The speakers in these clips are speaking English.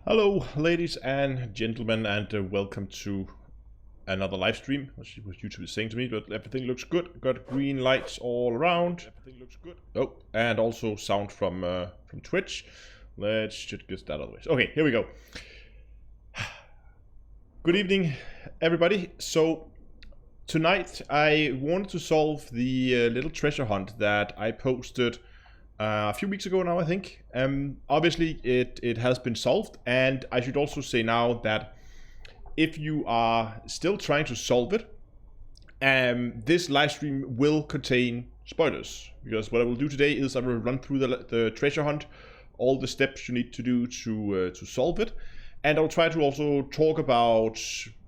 Hello, ladies and gentlemen, and welcome to another live stream. Let's see what YouTube is saying to me, but everything looks good. Got green lights all around. Everything looks good. Oh, and also sound from Twitch. Let's just get that out of the way. Okay, here we go. Good evening, everybody. So tonight I wanted to solve the little treasure hunt that I posted a few weeks ago now, I think. Obviously, it has been solved, and I should also say now that if you are still trying to solve it, this live stream will contain spoilers, because what I will do today is I will run through the treasure hunt, all the steps you need to do to solve it, and I'll try to also talk about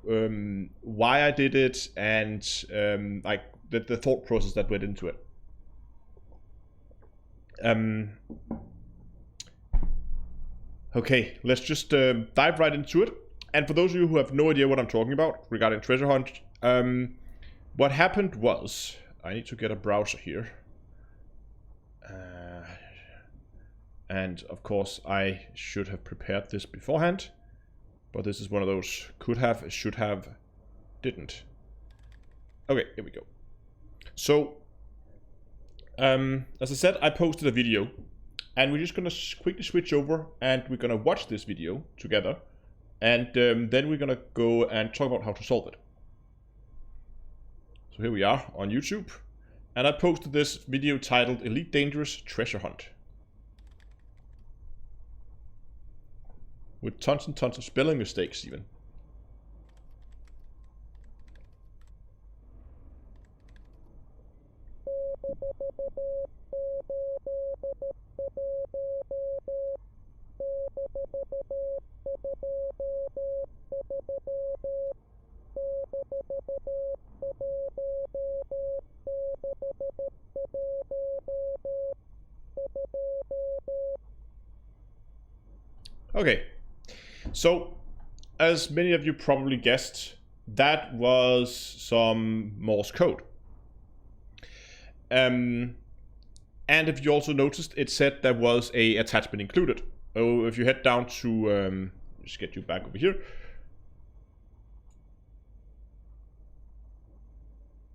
why I did it and like the thought process that went into it. Okay, let's just dive right into it. And for those of you who have no idea what I'm talking about regarding treasure hunt, what happened was, I need to get a browser here. And of course I should have prepared this beforehand, but this is one of those could have, should have, didn't. Okay, here we go. So as I said, I posted a video, and we're just gonna quickly switch over and we're gonna watch this video together, and then we're gonna go and talk about how to solve it. So here we are on YouTube, and I posted this video titled Elite Dangerous Treasure Hunt, with tons and tons of spelling mistakes even. Okay, so as many of you probably guessed, that was some Morse code. And if you also noticed, it said there was a attachment included. Oh, if you head down to, just get you back over here.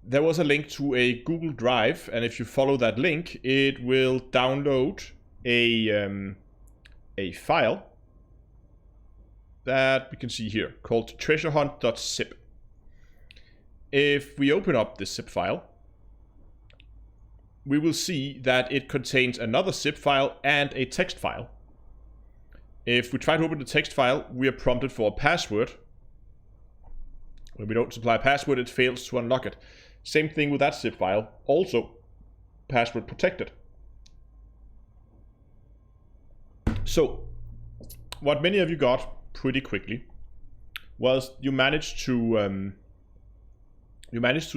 There was a link to a Google Drive, and if you follow that link, it will download a file that we can see here called treasurehunt.zip. If we open up this zip file, we will see that it contains another zip file and a text file. If we try to open the text file, we are prompted for a password. When we don't supply a password, it fails to unlock it. Same thing with that zip file, also password protected. So, what many of you got pretty quickly was you managed to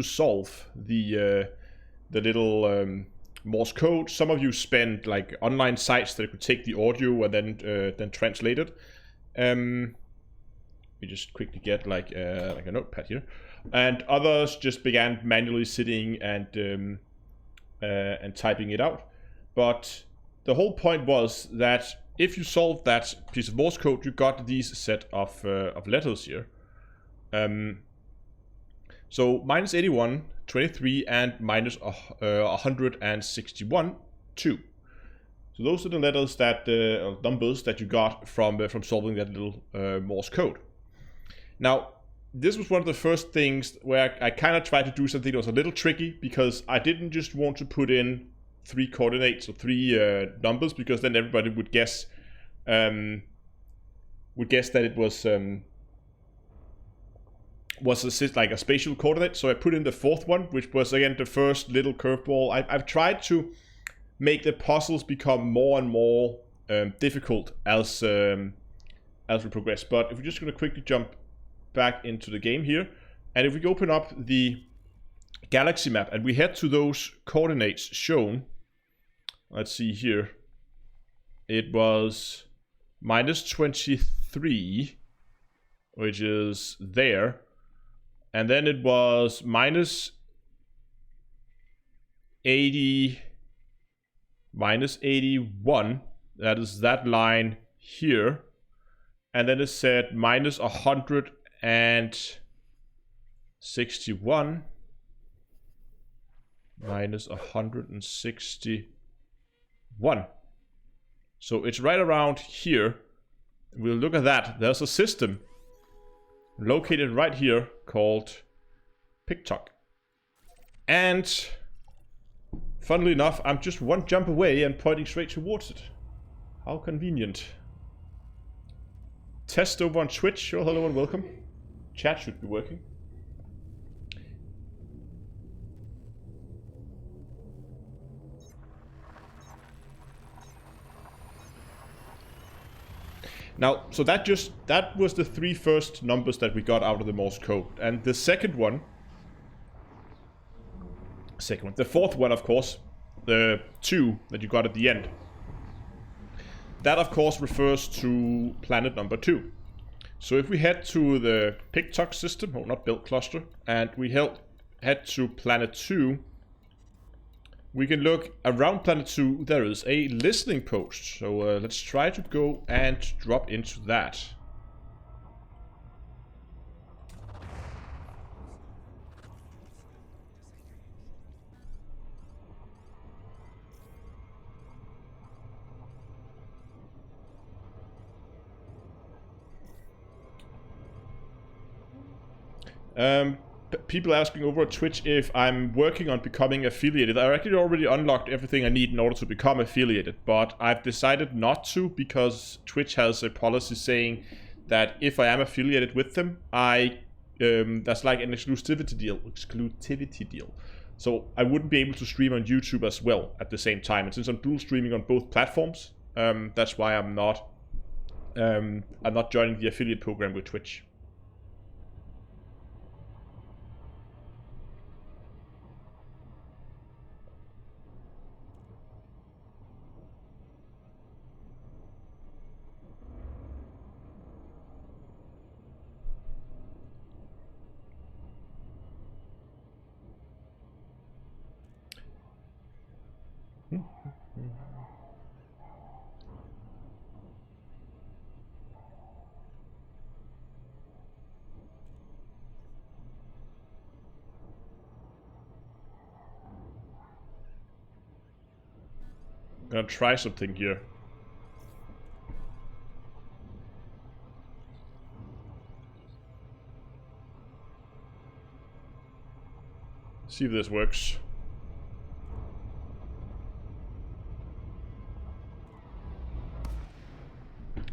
solve the little Morse code. Some of you spent like online sites that could take the audio and then translate it. We just quickly get like a notepad here, and others just began manually sitting and typing it out. But the whole point was that if you solved that piece of Morse code, you got these set of letters here. So minus 81, 23, and minus 161, 2. So those are the letters that, numbers that you got from solving that little Morse code. Now, this was one of the first things where I kind of tried to do something that was a little tricky, because I didn't just want to put in 3 coordinates or 3 numbers, because then everybody would guess that it was like a spatial coordinate. So I put in the 4th one, which was again the first little curveball. I've tried to make the puzzles become more and more difficult as we progress. But if we're just going to quickly jump back into the game here, and if we open up the galaxy map and we head to those coordinates shown, let's see here, it was minus 23, which is there, and then it was minus 80, minus 81, that is that line here, and then it said minus 161 minus 161. So it's right around here. We'll look at that. There's a system located right here called PicToc. And funnily enough, I'm just one jump away and pointing straight towards it. How convenient. Test over on Twitch. Sure, hello and welcome. Chat should be working. Now, so that was the 3 first numbers that we got out of the Morse code. And the the fourth one, of course, the 2 that you got at the end. That, of course, refers to planet number 2. So if we head to the PicToc system, or not build cluster, and we head to planet 2, we can look around planet 2. There is a listening post. So let's try to go and drop into that. People asking over at Twitch if I'm working on becoming affiliated. I actually already unlocked everything I need in order to become affiliated, but I've decided not to because Twitch has a policy saying that if I am affiliated with them, that's like an exclusivity deal. So I wouldn't be able to stream on YouTube as well at the same time. And since I'm dual streaming on both platforms, that's why I'm not joining the affiliate program with Twitch. I'm gonna try something here. See if this works.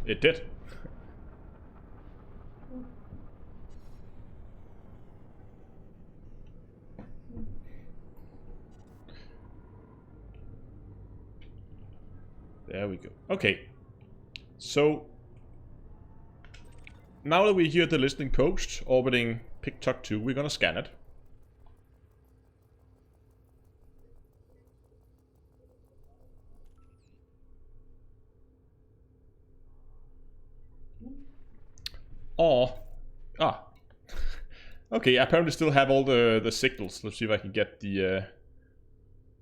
It did. There we go. Okay. So now that we hear the listening post orbiting PicToc 2, we're gonna scan it. Okay, I apparently still have all the signals. Let's see if I can get the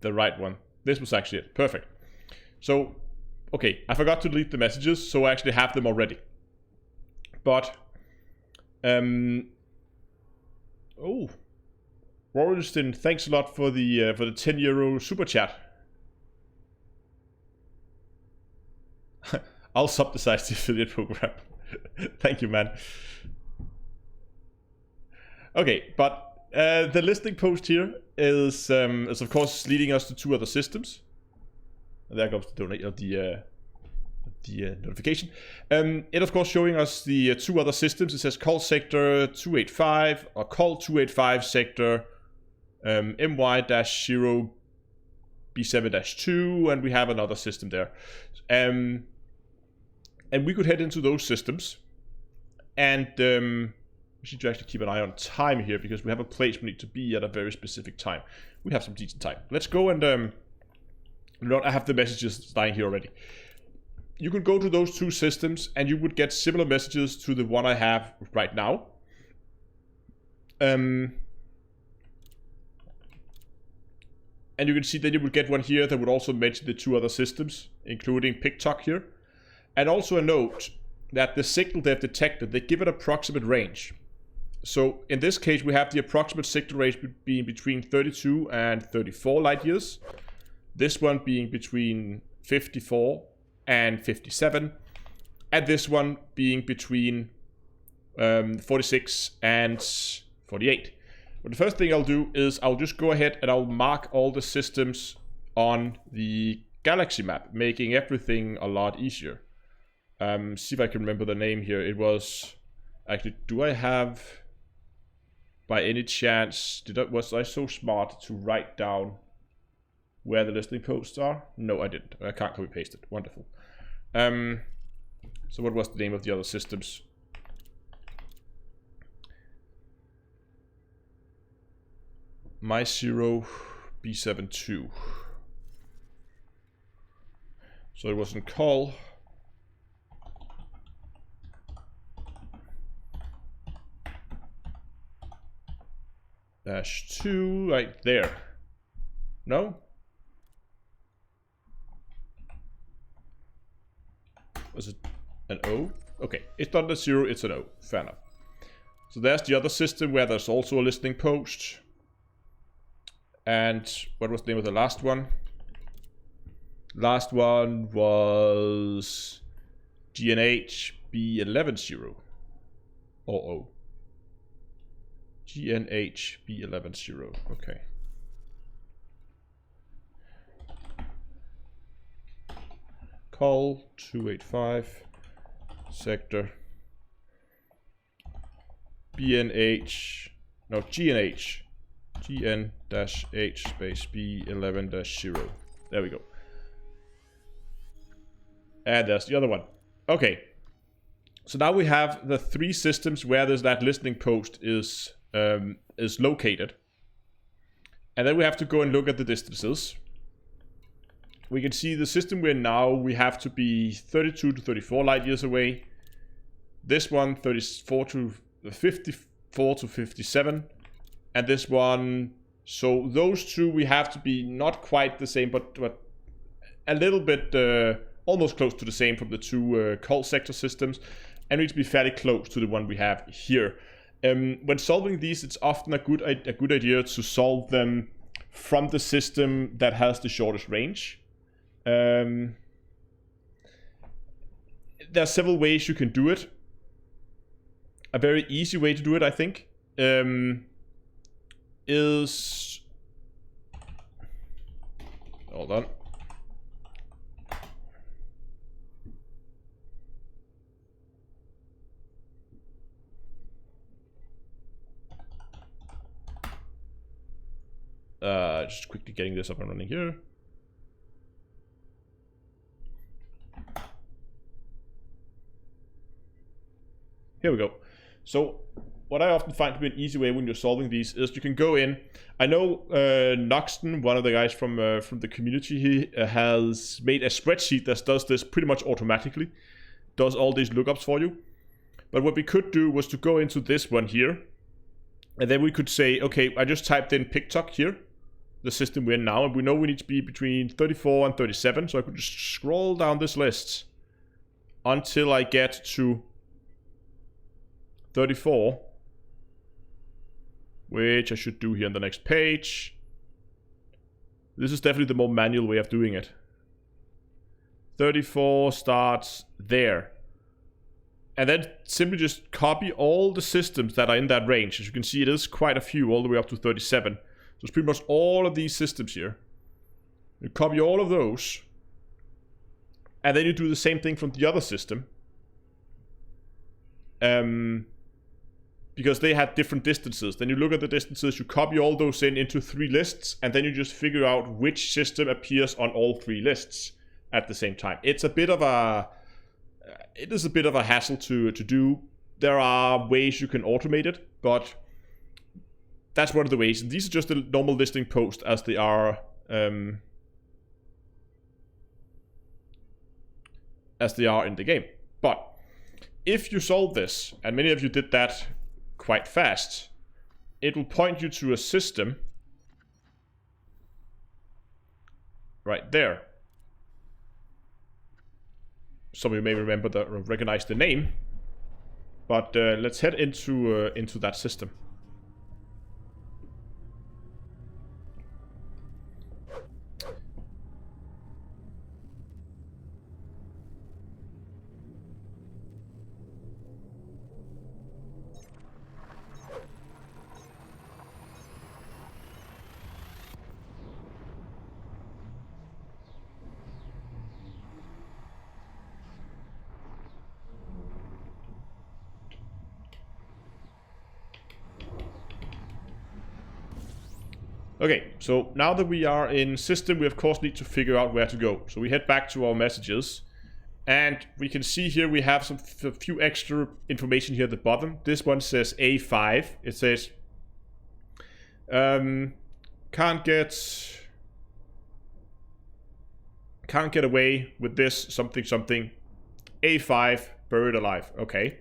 right one. This was actually it. Perfect. So, okay, I forgot to delete the messages, so I actually have them already. But, Roriston, thanks a lot for the €10 super chat. I'll subsidize the affiliate program. Thank you, man. Okay, but the listening post here is of course leading us to 2 other systems. And there comes the notification. It of course showing us the 2 other systems. It says call sector 285 or call 285 sector MY-0 B7-2, and we have another system there. And we could head into those systems, and we should actually keep an eye on time here because we have a place we need to be at a very specific time. We have some decent time. Let's go and I have the messages dying here already. You could go to those 2 systems and you would get similar messages to the one I have right now. And you can see that you would get one here that would also mention the 2 other systems, including PicToc here. And also a note that the signal they've detected, they give it approximate range. So in this case, we have the approximate signal range being between 32 and 34 light years. This one being between 54 and 57. And this one being between 46 and 48. But the first thing I'll do is I'll just go ahead and I'll mark all the systems on the galaxy map, making everything a lot easier. See if I can remember the name here. It was... Actually, do I have... By any chance, was I so smart to write down where the listening posts are? No, I didn't. I can't copy paste it. Wonderful. So what was the name of the other systems? My0 B72. So it wasn't call. -2 right there. No? Was it an O? Okay, it's not a 0, it's an O. Fair enough. So there's the other system where there's also a listening post. And what was the name of the last one? Last one was GNH B110 or O. GNH B110. Okay. Call 285 sector BNH, no, GNH GN-H space B11-0. There we go. And there's the other one. Okay. So now we have the three systems where that listening post is located. And then we have to go and look at the distances. We can see the system we're in now, we have to be 32 to 34 light years away. This one, 34 to 54 to 57. And this one, so those two we have to be not quite the same, but a little bit, almost close to the same from the two call sector systems. And we need to be fairly close to the one we have here. When solving these, it's often a good idea to solve them from the system that has the shortest range. There are several ways you can do it. A very easy way to do it, I think, is... Hold on. Just quickly getting this up and running here. Here we go. So what I often find to be an easy way when you're solving these is you can go in. I know Noxton, one of the guys from the community, he has made a spreadsheet that does this pretty much automatically. Does all these lookups for you. But what we could do was to go into this one here. And then we could say, okay, I just typed in PicToc here, the system we're in now, and we know we need to be between 34 and 37. So I could just scroll down this list until I get to 34, which I should do here on the next page. This is definitely the more manual way of doing it. 34 starts there. And then simply just copy all the systems that are in that range. As you can see, it is quite a few, all the way up to 37. So it's pretty much all of these systems here. You copy all of those. And then you do the same thing from the other system. Because they had different distances. Then you look at the distances, you copy all those into 3 lists, and then you just figure out which system appears on all 3 lists at the same time. It's a bit of a... It is a bit of a hassle to do. There are ways you can automate it, but that's one of the ways. And these are just the normal listing post as they are in the game. But if you solve this, and many of you did that quite fast, it will point you to a system right there. some of you may recognize the name. But let's head into that system. Okay, so now that we are in system, we of course need to figure out where to go. So we head back to our messages, and we can see here we have a few extra information here at the bottom. This one says A5. It says can't get away with this something. A5 buried alive. Okay,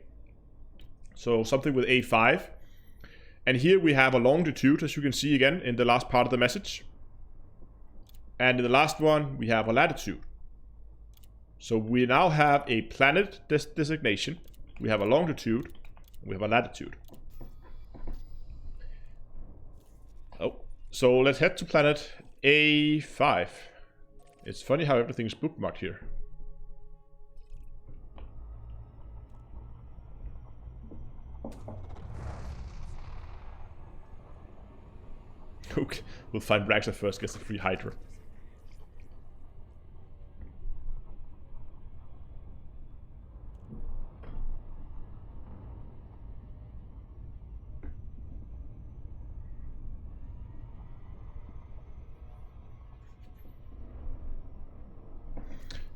so something with A5. And here we have a longitude, as you can see again in the last part of the message. And in the last one, we have a latitude. So we now have a planet designation. We have a longitude. We have a latitude. Oh, so let's head to planet A5. It's funny how everything's bookmarked here. Okay, we'll find Raxa first, gets the free Hydra.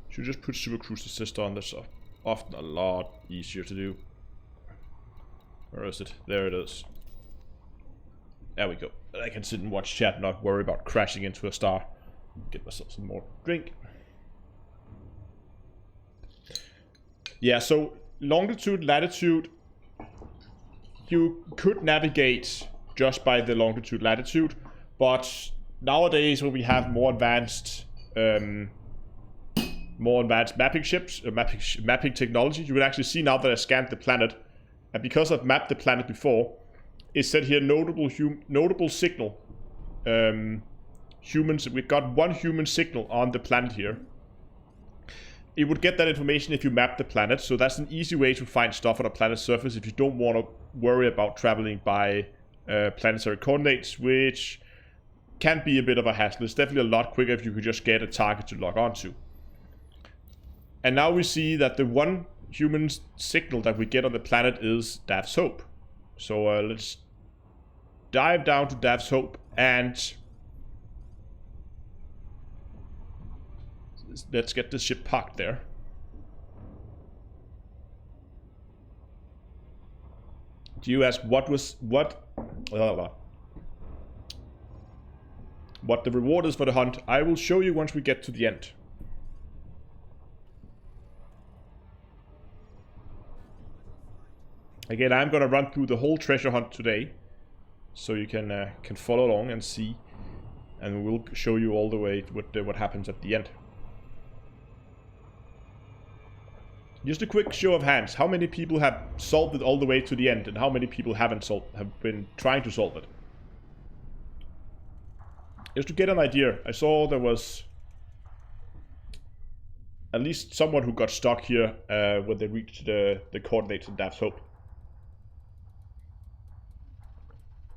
Should just put Super Cruise Assist on. That's often a lot easier to do. Where is it? There it is. There we go. I can sit and watch chat, not worry about crashing into a star. Get myself some more drink. Yeah, so longitude, latitude, you could navigate just by the longitude, latitude, but nowadays when we have more advanced mapping ships, mapping technology, you can actually see now that I scanned the planet, and because I've mapped the planet before, it said here notable signal. Humans, we've got one human signal on the planet here. It would get that information if you map the planet, so that's an easy way to find stuff on a planet's surface if you don't want to worry about traveling by planetary coordinates, which can be a bit of a hassle. It's definitely a lot quicker if you could just get a target to log onto. And now we see that the one human signal that we get on the planet is Dav's Hope. So let's dive down to Dav's Hope and let's get this ship parked there. Do you ask what the reward is for the hunt? I will show you once we get to the end. Again, I'm gonna run through the whole treasure hunt today, so you can follow along and see, and we'll show you all the way what happens at the end. Just a quick show of hands: how many people have solved it all the way to the end, and how many people have been trying to solve it? Just to get an idea, I saw there was at least someone who got stuck here when they reached the coordinates in Dav's Hope.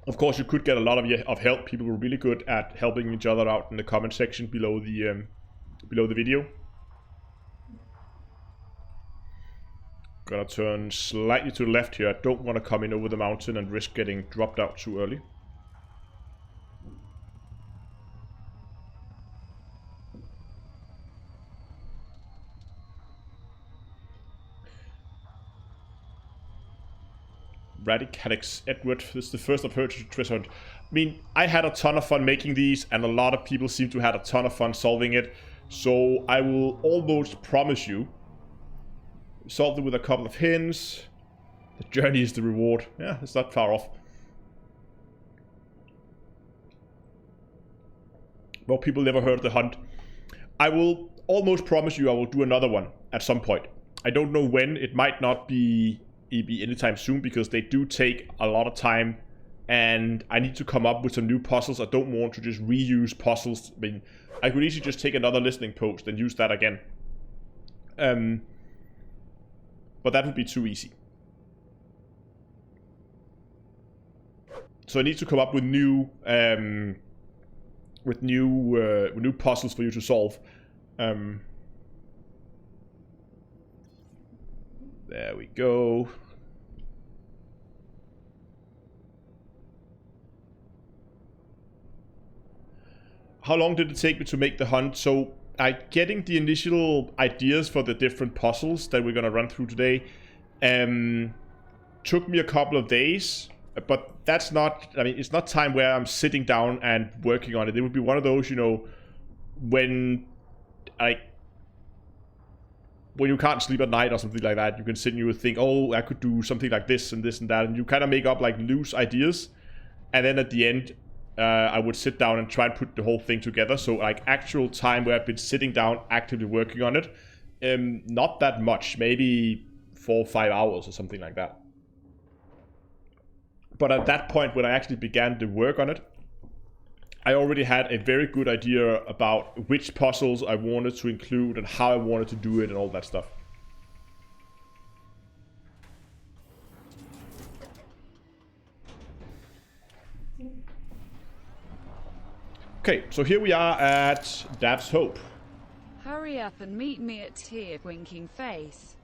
Of course, you could get a lot of help. People were really good at helping each other out in the comment section below the video. Gonna turn slightly to the left here. I don't want to come in over the mountain and risk getting dropped out too early. Radicalix Edward, this is the first I've heard of treasure hunt. I mean, I had a ton of fun making these, and a lot of people seem to have had a ton of fun solving it. So I will almost promise you, solved it with a couple of hints. The journey is the reward. Yeah, it's not far off. Well, people never heard of the hunt. I will almost promise you I will do another one. at some point. I don't know when. It might not be anytime soon, because they do take a lot of time, and I need to come up with some new puzzles. I don't want to just reuse puzzles. I mean, I could easily just take another listening post and use that again. But that would be too easy. So I need to come up with new puzzles for you to solve. There we go. How long did it take me to make the hunt? So getting the initial ideas for the different puzzles that we're gonna run through today took me a couple of days. But that's not, I mean, it's not time where I'm sitting down and working on it. It would be one of those, you know, when you can't sleep at night or something like that, you can sit and you would think, oh, I could do something like this and this and that. And you kind of make up like loose ideas. And then at the end, I would sit down and try and put the whole thing together. So like actual time where I've been sitting down actively working on it, not that much, maybe 4 or 5 hours or something like that. But at that point, when I actually began to work on it, I already had a very good idea about which puzzles I wanted to include and how I wanted to do it and all that stuff. Okay, so here we are at Dav's Hope. Hurry up and meet me at Tier, winking face.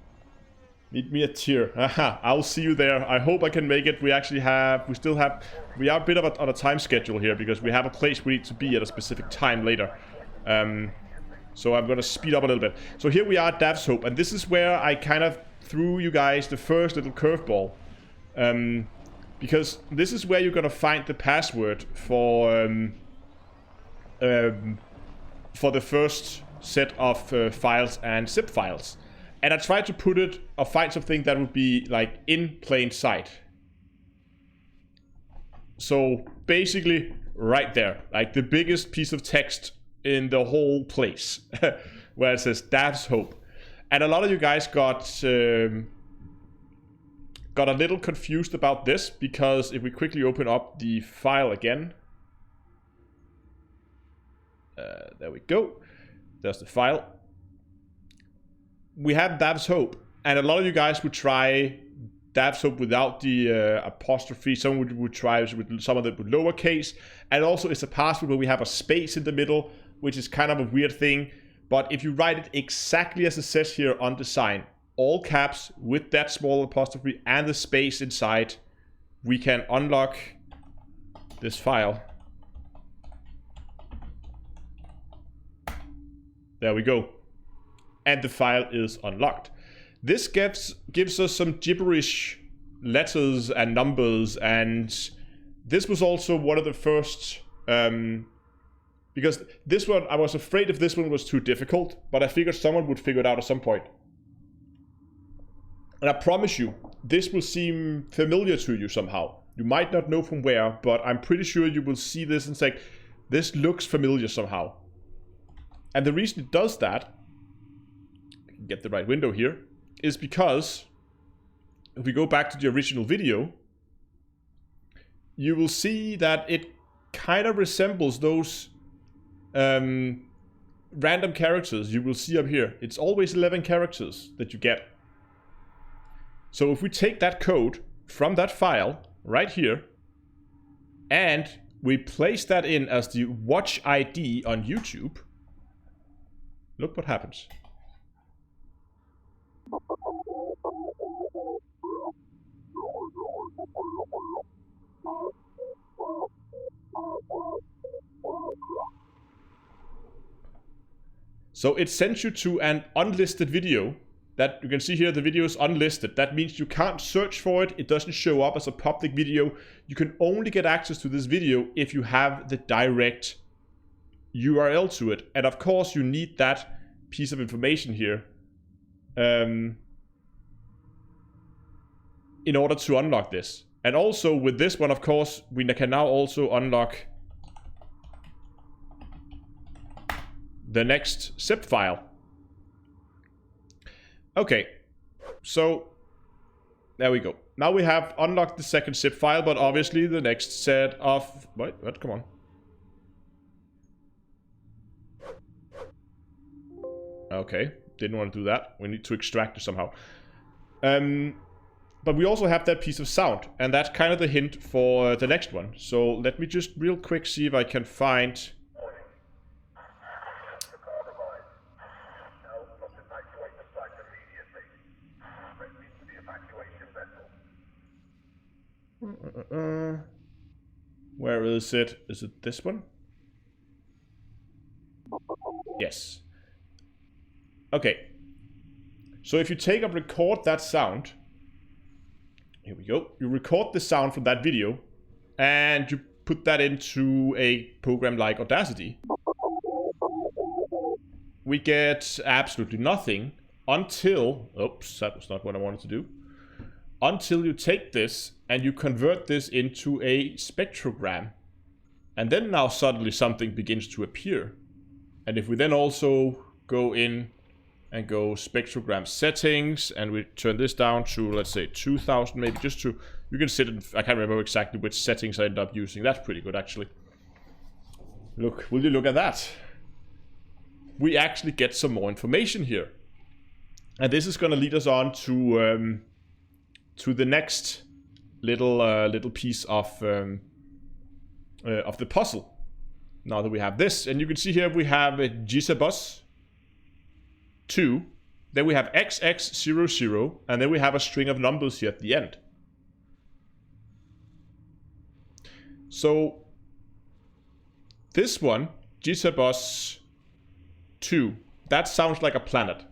Meet me at Tier. Aha, I'll see you there. I hope I can make it. We are a bit of on a time schedule here, because we have a place we need to be at a specific time later. So I'm gonna speed up a little bit. So here we are at Dav's Hope, and this is where I kind of threw you guys the first little curveball. Because this is where you're gonna find the password for the first set of files and zip files. And I tried to put it, or find something that would be like in plain sight. So basically right there, like the biggest piece of text in the whole place, where it says Dav's Hope. And a lot of you guys got a little confused about this, because if we quickly open up the file again, there we go. There's the file. We have Dav's Hope, and a lot of you guys would try Dav's Hope without the apostrophe. Some would try with some of it with lowercase, and also it's a password where we have a space in the middle, which is kind of a weird thing. But if you write it exactly as it says here on the sign, all caps with that small apostrophe and the space inside, we can unlock this file. There we go. And the file is unlocked. This gives us some gibberish letters and numbers, and this was also one of the first, because this one, I was afraid if this one was too difficult, but I figured someone would figure it out at some point. And I promise you, this will seem familiar to you somehow. You might not know from where, but I'm pretty sure you will see this and say, this looks familiar somehow. And the reason it does that, get the right window here, is because if we go back to the original video, you will see that it kind of resembles those random characters you will see up here. It's always 11 characters that you get. So if we take that code from that file right here and we place that in as the watch ID on YouTube, look what happens. So it sends you to an unlisted video. That you can see here, the video is unlisted. That means you can't search for it. It doesn't show up as a public video. You can only get access to this video if you have the direct URL to it. And of course you need that piece of information here in order to unlock this. And also with this one, of course, we can now also unlock the next zip file. Okay, so there we go. Now we have unlocked the second zip file, but obviously the next set of... What? Come on. Okay, didn't want to do that. We need to extract it somehow. But we also have that piece of sound, and that's kind of the hint for the next one. So let me just real quick see if I can find... Where is it? Is it this one? Yes. Okay. So if you take and record that sound, here we go. You record the sound from that video, and you put that into a program like Audacity. We get absolutely nothing until... Oops, that was not what I wanted to do. Until you take this and you convert this into a spectrogram. And then now suddenly something begins to appear. And if we then also go in and go spectrogram settings, and we turn this down to, let's say, 2000 maybe, just to... You can sit in... I can't remember exactly which settings I end up using. That's pretty good, actually. Look, will you look at that? We actually get some more information here. And this is going to lead us on to the next little piece of the puzzle. Now that we have this, and you can see here we have a Jitterbus 2, then we have XX00, and then we have a string of numbers here at the end. So this one, Jitterbus 2, that sounds like a planet.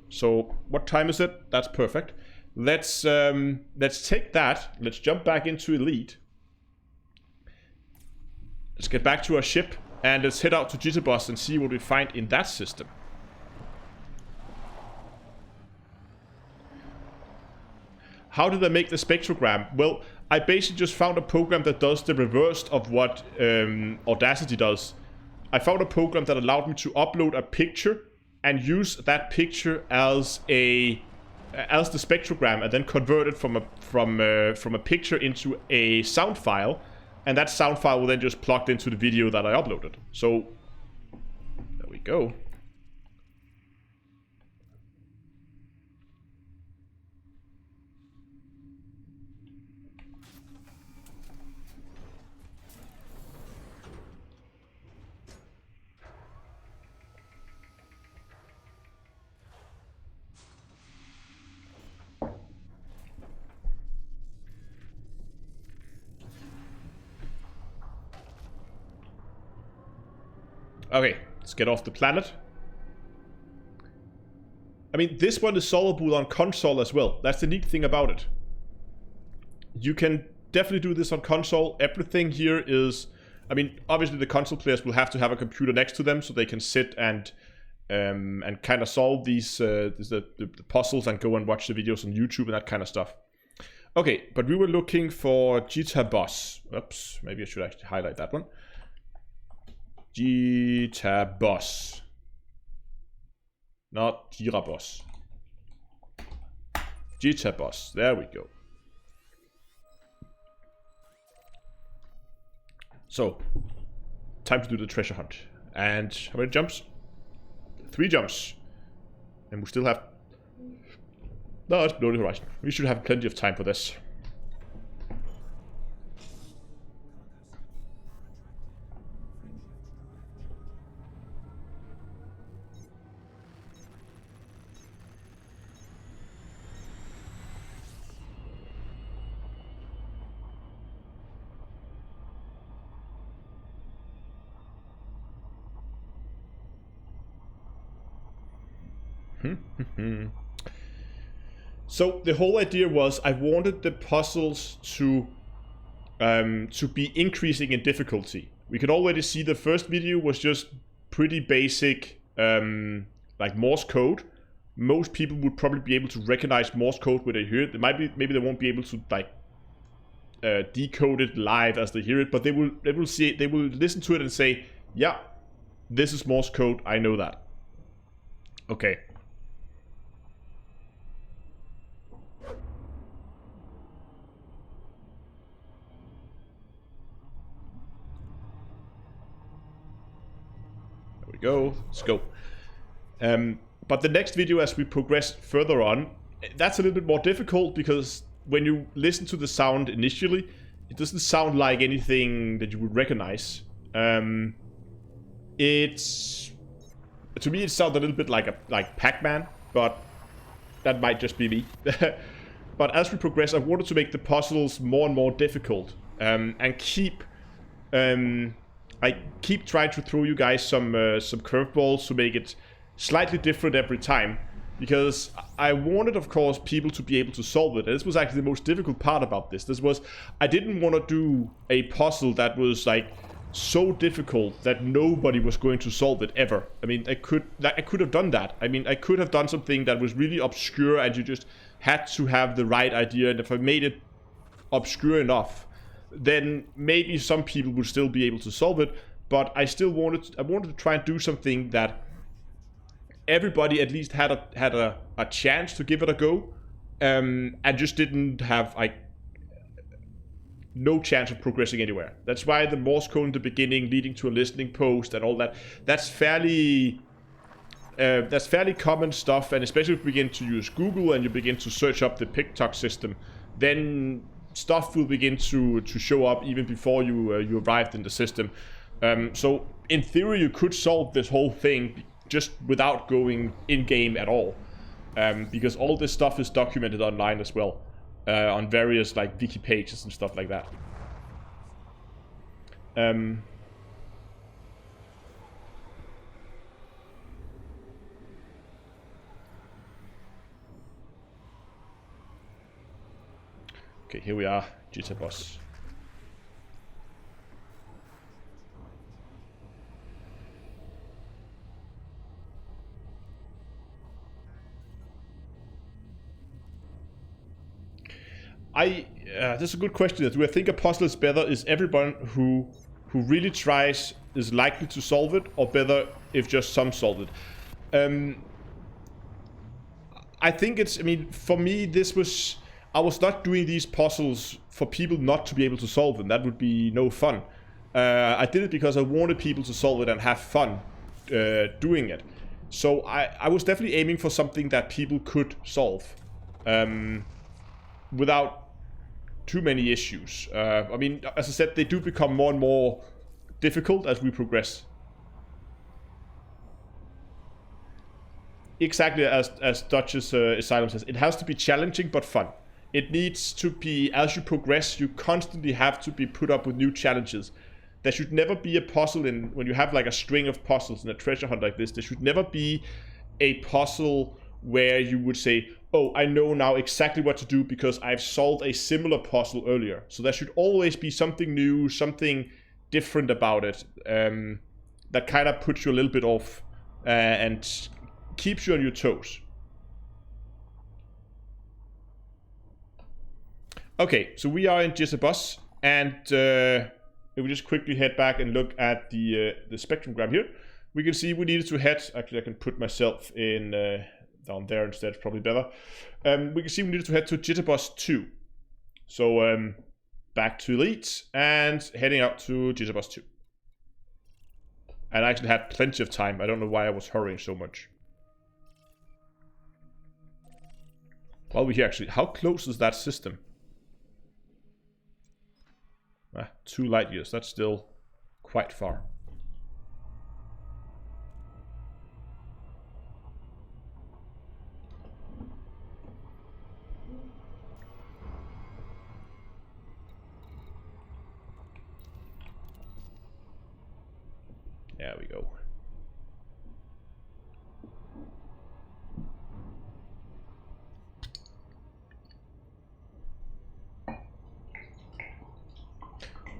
So what time is it? That's perfect. Let's take that. Let's jump back into Elite. Let's get back to our ship, and let's head out to Jitterbus and see what we find in that system. How did I make the spectrogram? Well, I basically just found a program that does the reverse of what Audacity does. I found a program that allowed me to upload a picture and use that picture as the spectrogram, and then convert it from a picture into a sound file, and that sound file will then just plug into the video that I uploaded. So there we go. Okay, let's get off the planet. I mean, this one is solvable on console as well. That's the neat thing about it. You can definitely do this on console. Everything here is... I mean, obviously the console players will have to have a computer next to them so they can sit and kind of solve these the puzzles and go and watch the videos on YouTube and that kind of stuff. Okay, but we were looking for Jitterbus. Oops, maybe I should actually highlight that one. Jitterbus. Not Jitterbus. Jitterbus. There we go. So, time to do the treasure hunt. And how many jumps? 3 jumps. And we still have... No, it's below the horizon. We should have plenty of time for this. So the whole idea was I wanted the puzzles to be increasing in difficulty. We could already see the first video was just pretty basic, like Morse code. Most people would probably be able to recognize Morse code when they hear it. Maybe they won't be able to like decode it live as they hear it, but they will listen to it and say, yeah, this is Morse code, I know that. Okay. go. Let's go. But the next video, as we progress further on, that's a little bit more difficult because when you listen to the sound initially, it doesn't sound like anything that you would recognize. It's, to me, it sounds a little bit like Pac-Man, but that might just be me. But as we progress, I wanted to make the puzzles more and more difficult, and keep trying to throw you guys some curveballs to make it slightly different every time, because I wanted, of course, people to be able to solve it. And this was actually the most difficult part about this. I didn't want to do a puzzle that was like so difficult that nobody was going to solve it ever. I mean, I could have done that. I mean, I could have done something that was really obscure and you just had to have the right idea. And if I made it obscure enough, then maybe some people would still be able to solve it. But I wanted to try and do something that everybody at least had a chance to give it a go, and just didn't have no chance of progressing anywhere. That's why the Morse code in the beginning, leading to a listening post and all that, that's fairly common stuff. And especially if you begin to use Google and you begin to search up the PicTalk system, then stuff will begin to show up even before you arrived in the system. So in theory, you could solve this whole thing just without going in-game at all, because all this stuff is documented online as well, on various like wiki pages and stuff like that. Okay, here we are, Jitterbus. That's a good question. Do I think a puzzle is better? Is everyone who really tries is likely to solve it, or better if just some solve it? I think it's, I mean, for me, I was not doing these puzzles for people not to be able to solve them. That would be no fun. I did it because I wanted people to solve it and have fun doing it. So I was definitely aiming for something that people could solve without too many issues. I mean, as I said, they do become more and more difficult as we progress. Exactly as Dutch's Asylum says, it has to be challenging but fun. It needs to be, as you progress, you constantly have to be put up with new challenges. There should never be a puzzle when you have like a string of puzzles in a treasure hunt like this, there should never be a puzzle where you would say, oh, I know now exactly what to do because I've solved a similar puzzle earlier. So there should always be something new, something different about it, that kind of puts you a little bit off and keeps you on your toes. Okay, so we are in Jitterbus, and if we just quickly head back and look at the spectrogram here, we can see we needed to head, actually I can put myself in down there instead, it's probably better. We can see we needed to head to Jitterbus 2. So back to Elite and heading out to Jitterbus 2. And I actually had plenty of time, I don't know why I was hurrying so much. While we're here actually, how close is that system? 2 light years, that's still quite far. There we go.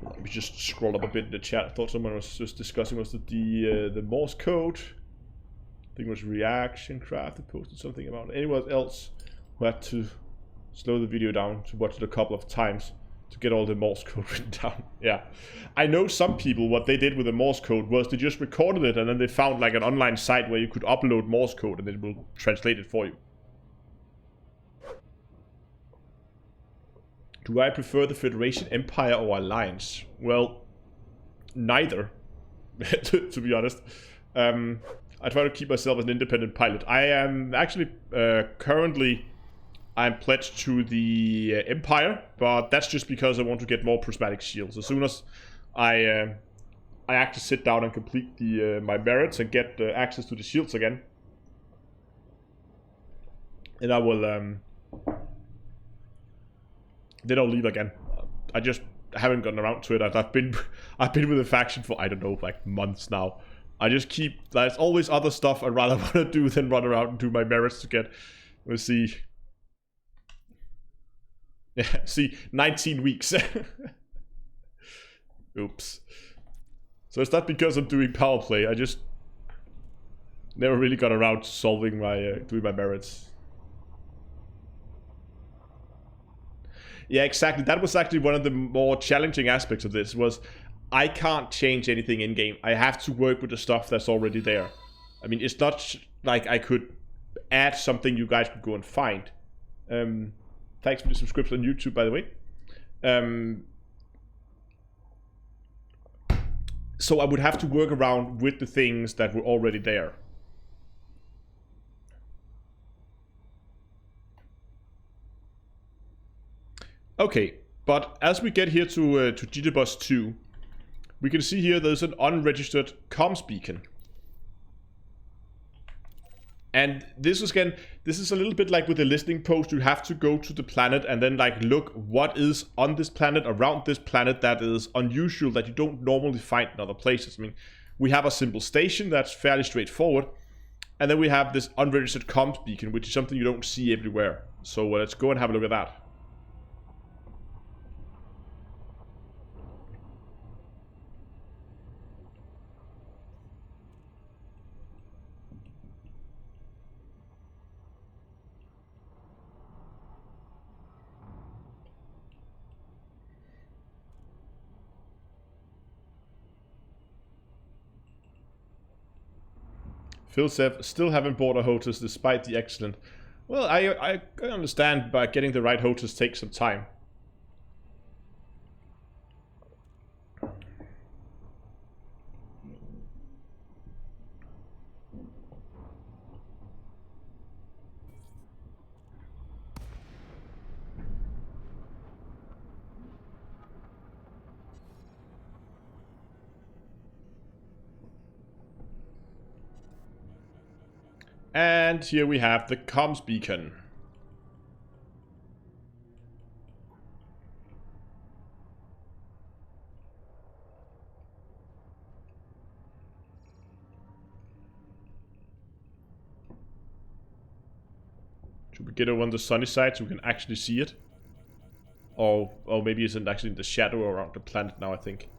Let me just scroll up a bit in the chat. I thought someone was just discussing the Morse code. I think it was Reaction Craft that posted something about it. Anyone else who had to slow the video down to watch it a couple of times to get all the Morse code written down? Yeah. I know some people, what they did with the Morse code was they just recorded it and then they found like an online site where you could upload Morse code and it will translate it for you. Do I prefer the Federation, Empire, or Alliance? Well, neither, to be honest. I try to keep myself as an independent pilot. I am actually currently I'm pledged to the Empire, but that's just because I want to get more prismatic shields. As soon as I actually sit down and complete the my merits and get access to the shields again, and I will then I'll leave again. I just haven't gotten around to it. I've been with the faction for, I don't know, like months now. I just keep, there's always other stuff I'd rather want to do than run around and do my merits to get, let's see. Yeah, see, 19 weeks. Oops. So it's not because I'm doing power play, I just never really got around to solving my, doing my merits. Yeah, exactly. That was actually one of the more challenging aspects of this, was I can't change anything in-game. I have to work with the stuff that's already there. I mean, it's not like I could add something you guys could go and find. Thanks for the subscription on YouTube, by the way. So I would have to work around with the things that were already there. Okay, but as we get here to Jitterbus 2, we can see here there's an unregistered comms beacon. And this is, again, this is a little bit like with the listening post. You have to go to the planet and then like look what is on this planet, around this planet, that is unusual, that you don't normally find in other places. I mean, we have a simple station that's fairly straightforward. And then we have this unregistered comms beacon, which is something you don't see everywhere. So let's go and have a look at that. Phil said, still haven't bought a HOTAS despite the excellent. Well, I understand, but getting the right HOTAS takes some time. And here we have the comms beacon. Should we get over on the sunny side so we can actually see it? Or maybe it's actually in the shadow around the planet now, I think.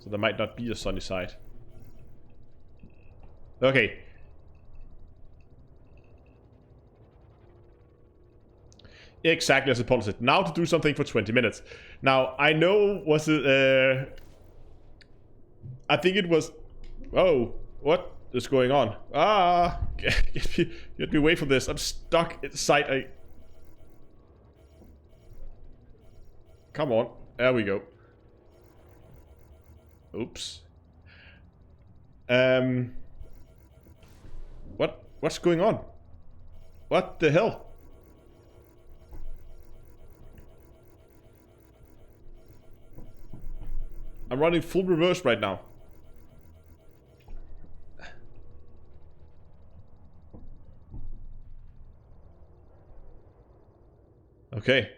So there might not be a sunny side. Okay. Exactly as Apollo said. Now to do something for 20 minutes. Now, I know, was it, I think it was, oh, what is going on? Ah, get me away from this. I'm stuck inside come on, there we go. Oops. What's going on? What the hell? I'm running full reverse right now. Okay.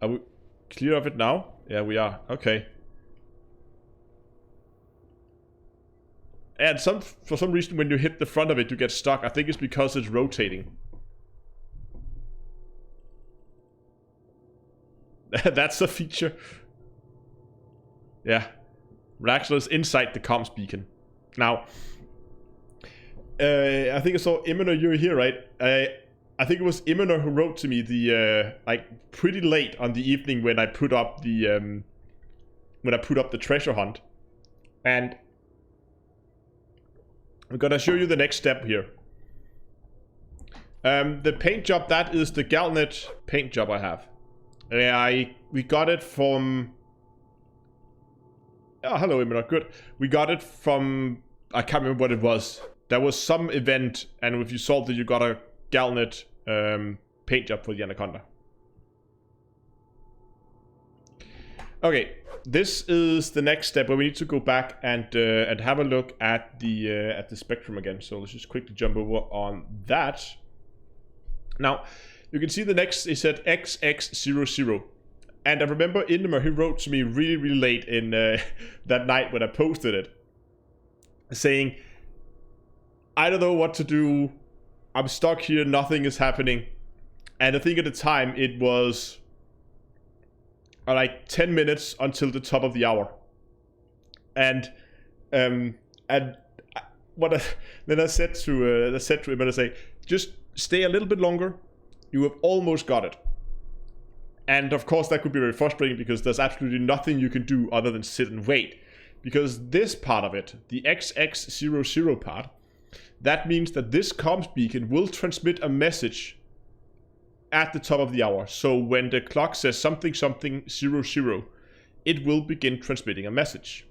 Are we clear of it now? Yeah, we are. Okay. And for some reason when you hit the front of it you get stuck. I think it's because it's rotating. That's a feature. Yeah, Raxel is inside the comms beacon. Now, I think I saw Iminer, you're here, right? I think it was Iminer who wrote to me the like pretty late on the evening when I put up the treasure hunt, and I'm gonna show you the next step here. The paint job, that is the Galnet paint job I have. We got it from. Oh, hello, Imina. Good. We got it from I can't remember what it was. There was some event, and if you solved it, you got a Galnet paint job for the Anaconda. Okay, this is the next step where we need to go back and have a look at the spectrum again. So let's just quickly jump over on that. Now, you can see the next is at XX00. And I remember Indemer, he wrote to me really, really late in that night when I posted it, saying, I don't know what to do. I'm stuck here. Nothing is happening. And I think at the time it was like 10 minutes until the top of the hour. And what then I said to him, and I say, just stay a little bit longer. You have almost got it. And of course that could be very frustrating because there's absolutely nothing you can do other than sit and wait. Because this part of it, the XX00 part, that means that this comms beacon will transmit a message at the top of the hour. So when the clock says something something 00, it will begin transmitting a message.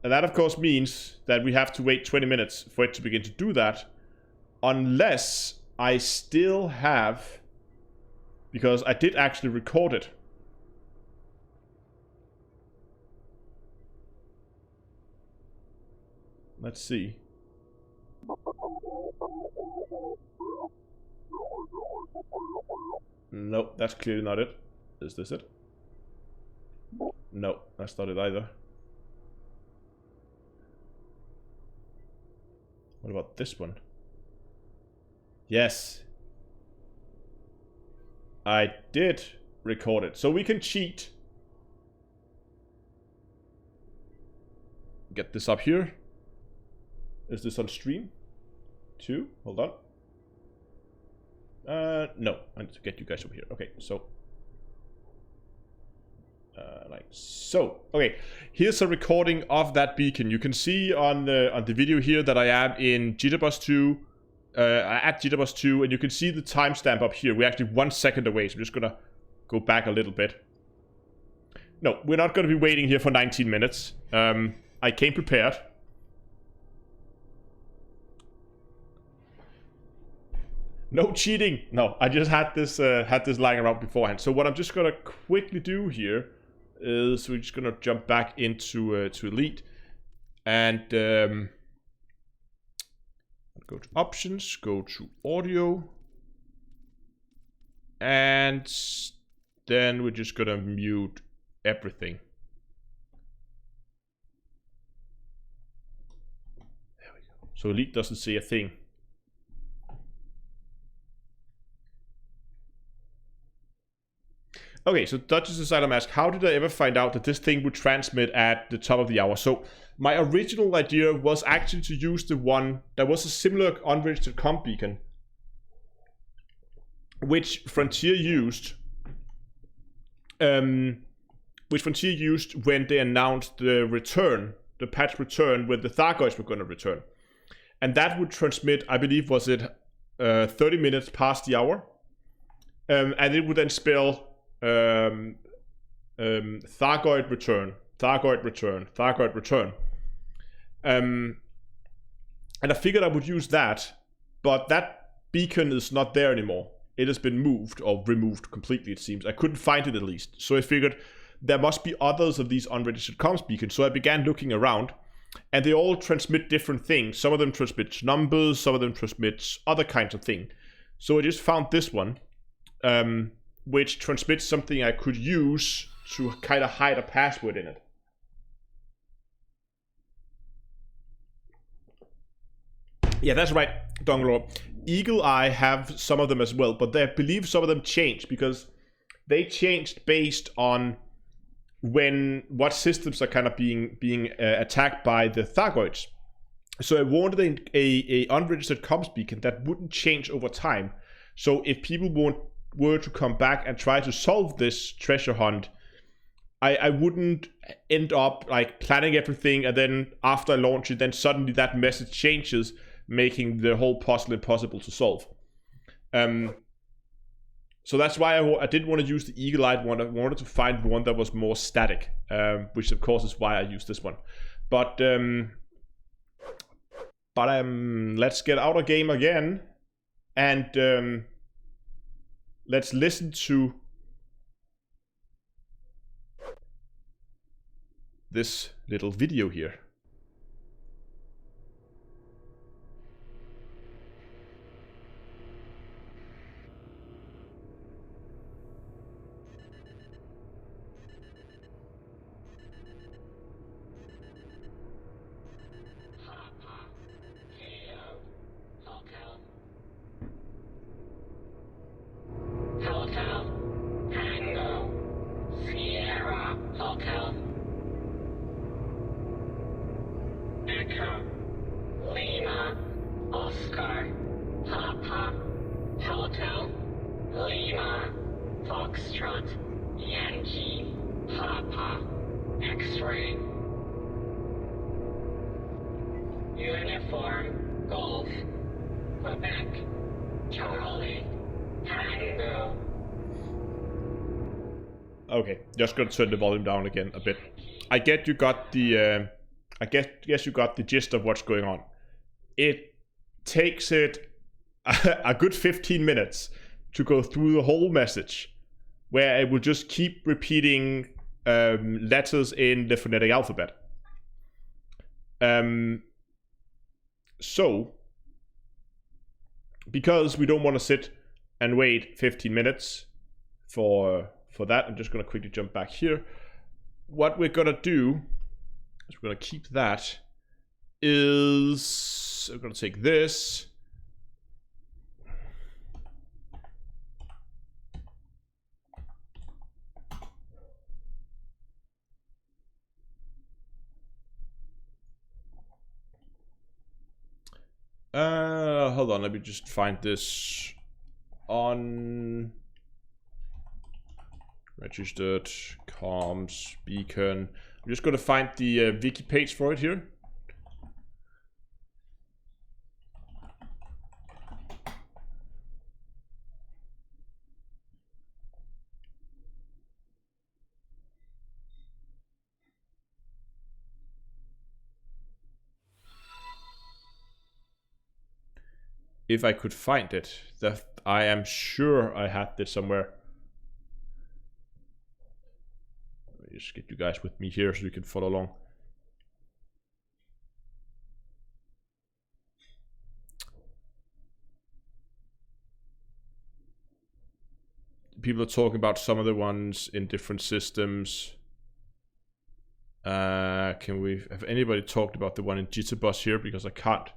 And that of course means that we have to wait 20 minutes for it to begin to do that, unless I still have, because I did actually record it. Let's see. Nope, that's clearly not it. Is this it? No, that's not it either. What about this one? Yes. I did record it. So we can cheat. Get this up here. Is this on stream? 2? Hold on. No, I need to get you guys over here. Okay, so like so. Okay, here's a recording of that beacon. You can see on the video here that I am in Jitterbus 2, at Jitterbus 2, and you can see the timestamp up here. We're actually 1 second away, so I'm just gonna go back a little bit. No, we're not gonna be waiting here for 19 minutes. I came prepared. No cheating. No, I just had this lying around beforehand. So what I'm just gonna quickly do here is we're just gonna jump back into to Elite and go to Options, go to Audio, and then we're just gonna mute everything. There we go. So Elite doesn't see a thing. Okay, so Duchess Asylum asks, how did I ever find out that this thing would transmit at the top of the hour? So my original idea was actually to use the one that was a similar unregistered comm beacon, which Frontier used when they announced the return, the patch return, when the Thargoids were going to return. And that would transmit, I believe, was it 30 minutes past the hour? And it would then spell Thargoid return, Thargoid return, Thargoid return. And I figured I would use that, but that beacon is not there anymore. It has been moved, or removed completely, it seems. I couldn't find it, at least. So I figured there must be others of these unregistered comms beacons. So I began looking around, and they all transmit different things. Some of them transmit numbers, some of them transmit other kinds of things. So I just found this one, which transmits something I could use to kind of hide a password in it. Yeah, that's right, Donglor. Eagle Eye have some of them as well, but I believe some of them changed because they changed based on what systems are kind of being attacked by the Thargoids. So I wanted a unregistered comms beacon that wouldn't change over time. So if people were to come back and try to solve this treasure hunt, I wouldn't end up like planning everything, and then after I launch it, then suddenly that message changes, making the whole puzzle impossible to solve. So that's why I didn't want to use the eagle-eyed one. I wanted to find one that was more static, which of course is why I used this one. But But let's get out of game again, and let's listen to this little video here. Okay, just gonna turn the volume down again a bit. I get you got the guess you got the gist of what's going on. It takes it a good 15 minutes to go through the whole message, where it will just keep repeating letters in the phonetic alphabet. So, because we don't want to sit and wait 15 minutes for that, I'm just going to quickly jump back here. What we're going to do is we're going to keep that. We're going to take this. Hold on, let me just find this on registered comms beacon. I'm just going to find the wiki page for it here. If I could find it, that I am sure I had this somewhere. Let me just get you guys with me here so you can follow along. People are talking about some of the ones in different systems. Have anybody talked about the one in Jitterbus here? Because I can't.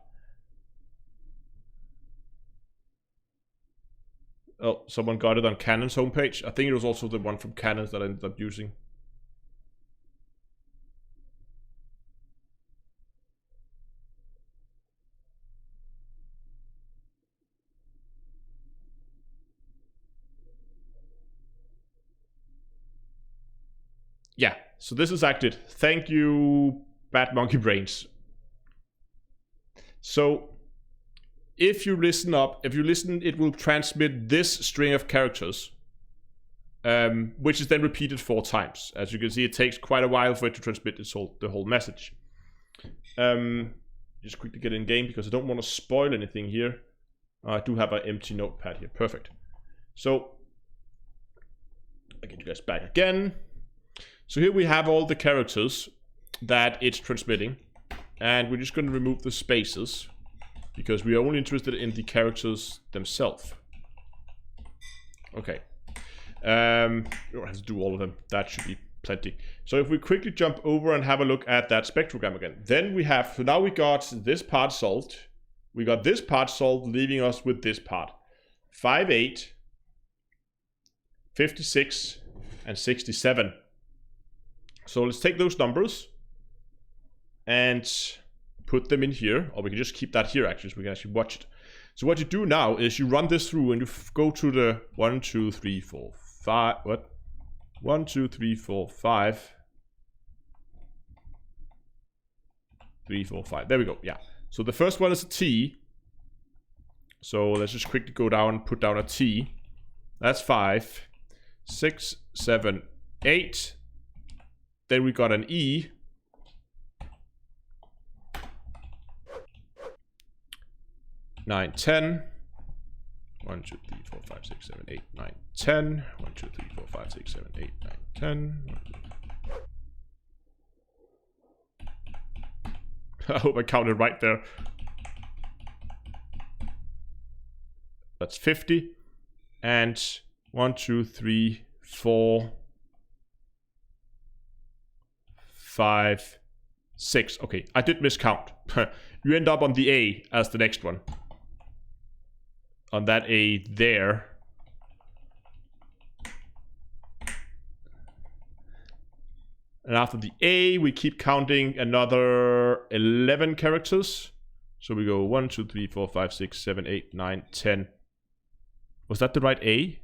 Oh, someone got it on Canon's homepage. I think it was also the one from Canon's that I ended up using. Yeah, so this is acted. Thank you, Bad Monkey Brains. So if you listen, it will transmit this string of characters, which is then repeated 4 times. As you can see, it takes quite a while for it to transmit the whole message. Just quickly get in game because I don't want to spoil anything here. I do have an empty notepad here. Perfect. So I'll get you guys back again. So here we have all the characters that it's transmitting, and we're just going to remove the spaces, because we are only interested in the characters themselves. Okay. We don't have to do all of them. That should be plenty. So if we quickly jump over and have a look at that spectrogram again, then we have, so now we got this part solved. We got this part solved, leaving us with this part. 58, 56, and 67. So let's take those numbers and put them in here, or we can just keep that here actually, so we can actually watch it. So what you do now is you run this through and you go to the 1, 2, 3, 4, 5. What? 1, 2, 3, 4, 5. 3, 4, 5. There we go. Yeah. So the first one is a T. So let's just quickly go down and put down a T. That's 5, 6, 7, 8. Then we got an E. 9, 10. 1, 2, 3, 4, 5, 6, 7, 8, 9, 10. 1, 2, 3, 4, 5, 6, 7, 8, 9, 10. I hope I counted right there. That's 50. And 1, 2, 3, 4, 5, 6. Okay, I did miscount. You end up on the A as the next one. On that A there. And after the A, we keep counting another 11 characters. So we go 1, 2, 3, 4, 5, 6, 7, 8, 9, 10. Was that the right A?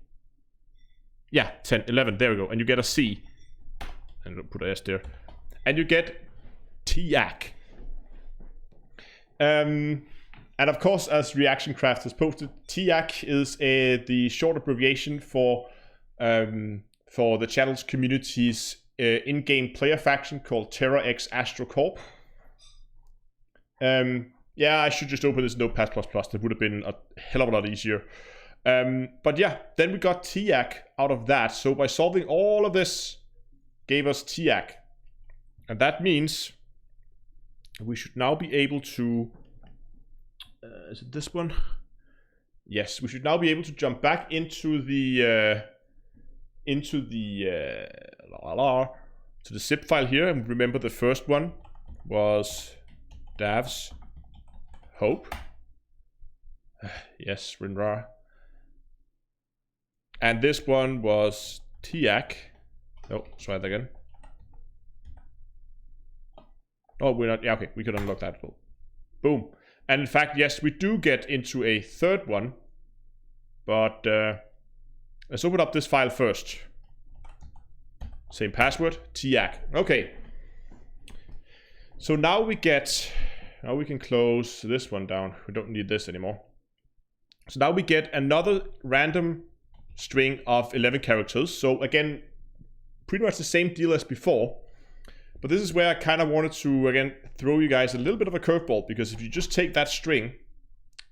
Yeah, 10, 11. There we go. And you get a C. And I'll put an S there. And you get TIAC. And of course, as Reaction Craft has posted, TIAC is the short abbreviation for the channel's community's in-game player faction called Terra X Astro Corp. Yeah, I should just open this Notepad++. That would have been a hell of a lot easier. But yeah, then we got TIAC out of that. So by solving all of this, gave us TIAC. And that means we should now be able to... is it this one? Yes, we should now be able to jump back into the zip file here. And remember, the first one was Dav's Hope. Yes, Rinrar. And this one was TIAC. Oh, let's try that again. Oh, we're not. Yeah, okay, we could unlock that. Boom. And in fact, yes, we do get into a third one. But let's open up this file first. Same password, TIAC. Okay. So now we get... Now we can close this one down. We don't need this anymore. So now we get another random string of 11 characters. So again, pretty much the same deal as before. But this is where I kind of wanted to, again, throw you guys a little bit of a curveball. Because if you just take that string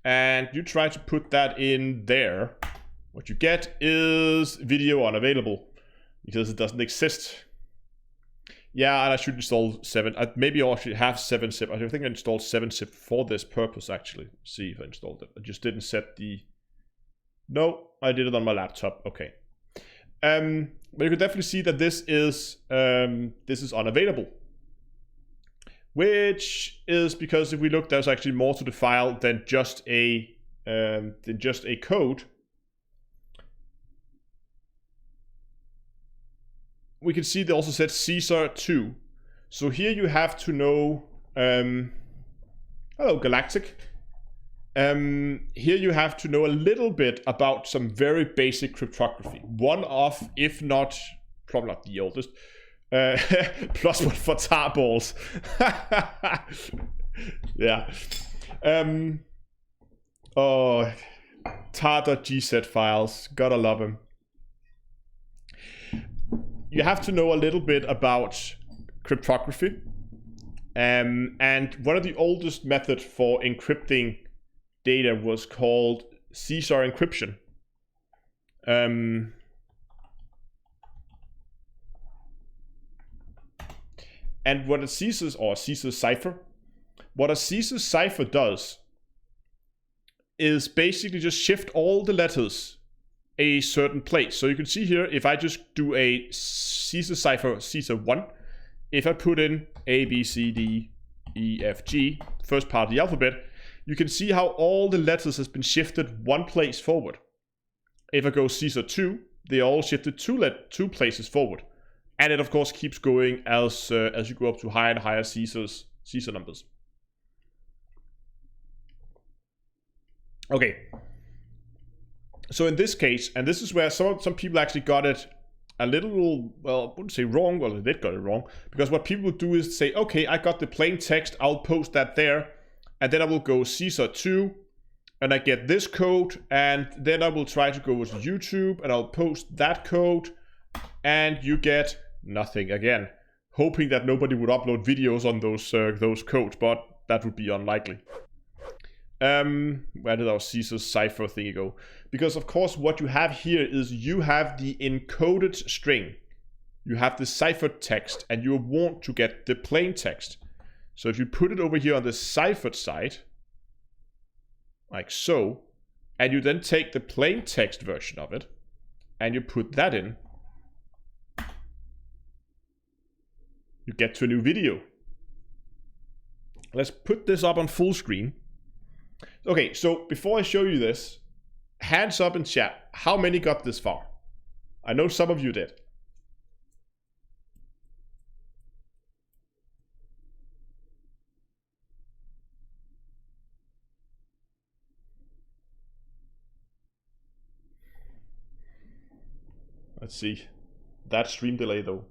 and you try to put that in there, what you get is video unavailable. Because it doesn't exist. Yeah, and I should install 7. Maybe I should have 7-zip. I think I installed 7-zip for this purpose, actually. Let's see if I installed it. I just didn't set the... No, I did it on my laptop. Okay. But you can definitely see that this is unavailable. Which is because if we look, there's actually more to the file than just a code. We can see they also said Caesar 2. So here you have to know... hello, Galactic. Here you have to know a little bit about some very basic cryptography. One of, if not, probably not the oldest, plus one for tar balls. Yeah. Oh, tar.gz files. Gotta love them. You have to know a little bit about cryptography. And one of the oldest methods for encrypting data was called Caesar encryption. And what a Caesar cipher, what a Caesar cipher does is basically just shift all the letters a certain place. So you can see here, if I just do a Caesar cipher, Caesar 1, if I put in A, B, C, D, E, F, G, first part of the alphabet, you can see how all the letters has been shifted one place forward. If I go Caesar 2, they all shifted two places forward. And it of course keeps going as you go up to higher and higher Caesar numbers. Okay. So in this case, and this is where some people actually got it a little, well, I wouldn't say wrong, well, they did got it wrong, because what people would do is say, okay, I got the plain text, I'll post that there, and then I will go Caesar 2, and I get this code, and then I will try to go to YouTube, and I'll post that code, and you get nothing again, hoping that nobody would upload videos on those codes, but that would be unlikely. Where did our Caesar cipher thingy go? Because of course what you have here is you have the encoded string. You have the ciphered text and you want to get the plain text. So if you put it over here on the ciphered side, like so, and you then take the plain text version of it and you put that in, you get to a new video. Let's put this up on full screen. Okay, so before I show you this, hands up in chat. How many got this far? I know some of you did. Let's see. That stream delay though.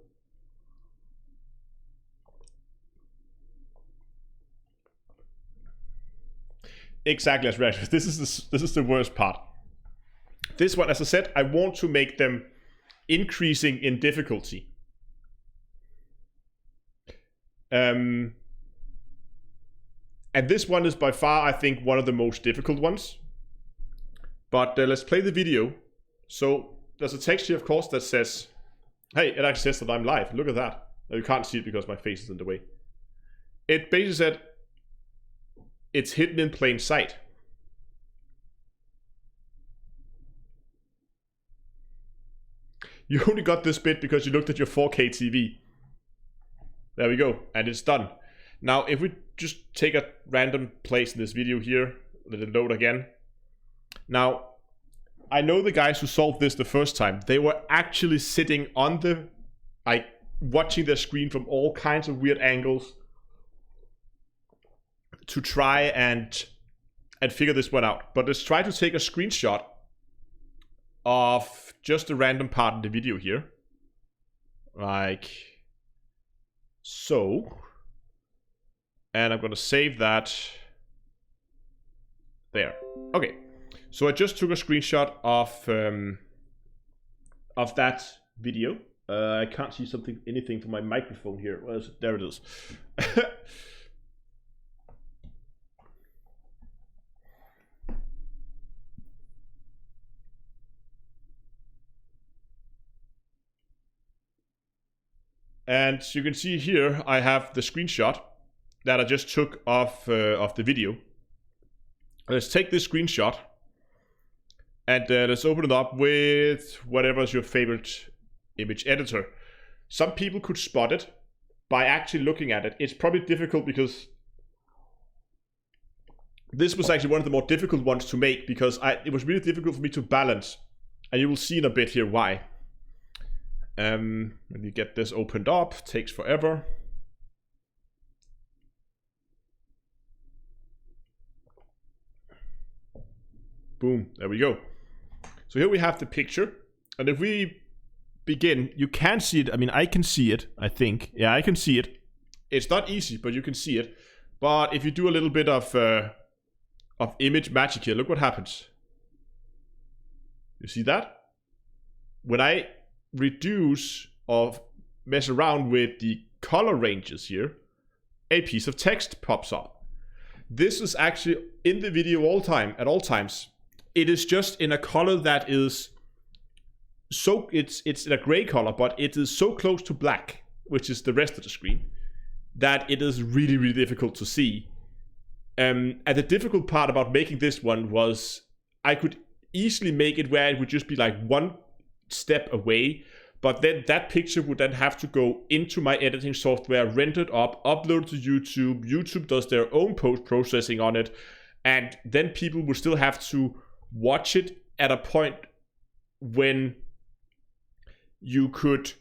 Exactly, as right. This is the worst part. This one, as I said, I want to make them increasing in difficulty. And this one is by far, I think, one of the most difficult ones. But let's play the video. So there's a text here, of course, that says, hey, it actually says that I'm live. Look at that. You can't see it because my face is in the way. It basically said, it's hidden in plain sight. You only got this bit because you looked at your 4K TV. There we go, and it's done. Now, if we just take a random place in this video here, let it load again. Now, I know the guys who solved this the first time, they were actually sitting on the, like, watching their screen from all kinds of weird angles to try and figure this one out. But let's try to take a screenshot of just a random part in the video here. Like so. And I'm gonna save that there. Okay. So I just took a screenshot of that video. I can't see anything from my microphone here. Where is it? There it is. And you can see here, I have the screenshot that I just took of the video. Let's take this screenshot and let's open it up with whatever's your favorite image editor. Some people could spot it by actually looking at it. It's probably difficult because this was actually one of the more difficult ones to make because it was really difficult for me to balance. And you will see in a bit here why. When you get this opened up, takes forever. Boom, there we go. So here we have the picture, and if we begin, you can see it. I mean, I can see it, I think. Yeah, I can see it. It's not easy, but you can see it. But if you do a little bit of image magic here, look what happens. You see that? When I reduce or mess around with the color ranges here, a piece of text pops up. This is actually in the video at all times. It is just in a color that is so, it's in a gray color, but it is so close to black, which is the rest of the screen, that it is really, really difficult to see. And the difficult part about making this one was I could easily make it where it would just be like one step away, but then that picture would then have to go into my editing software, rendered up, uploaded to YouTube. YouTube does their own post-processing on it, and then people would still have to watch it at a point when you could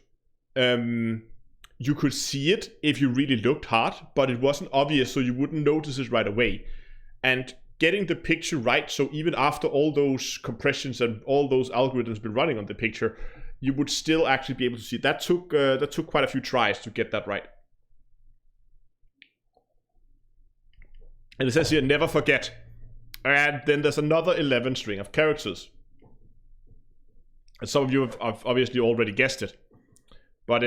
see it if you really looked hard, but it wasn't obvious, so you wouldn't notice it right away. And getting the picture right, so even after all those compressions and all those algorithms been running on the picture, you would still actually be able to see it. That took quite a few tries to get that right. And it says here, never forget. And then there's another 11 string of characters. And some of you have obviously already guessed it. But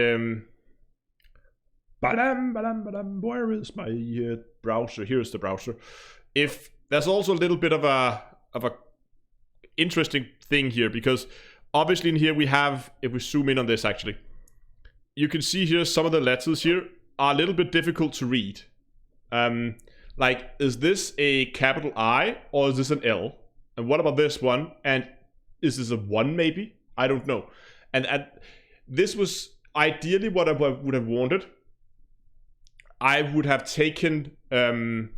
where is my browser? Here's the browser. If there's also a little bit of a interesting thing here, because obviously in here we have, if we zoom in on this actually, you can see here some of the letters here are a little bit difficult to read. Like, is this a capital I or is this an L? And what about this one? And is this a 1 maybe? I don't know. And this was ideally what I would have wanted. I would have taken, I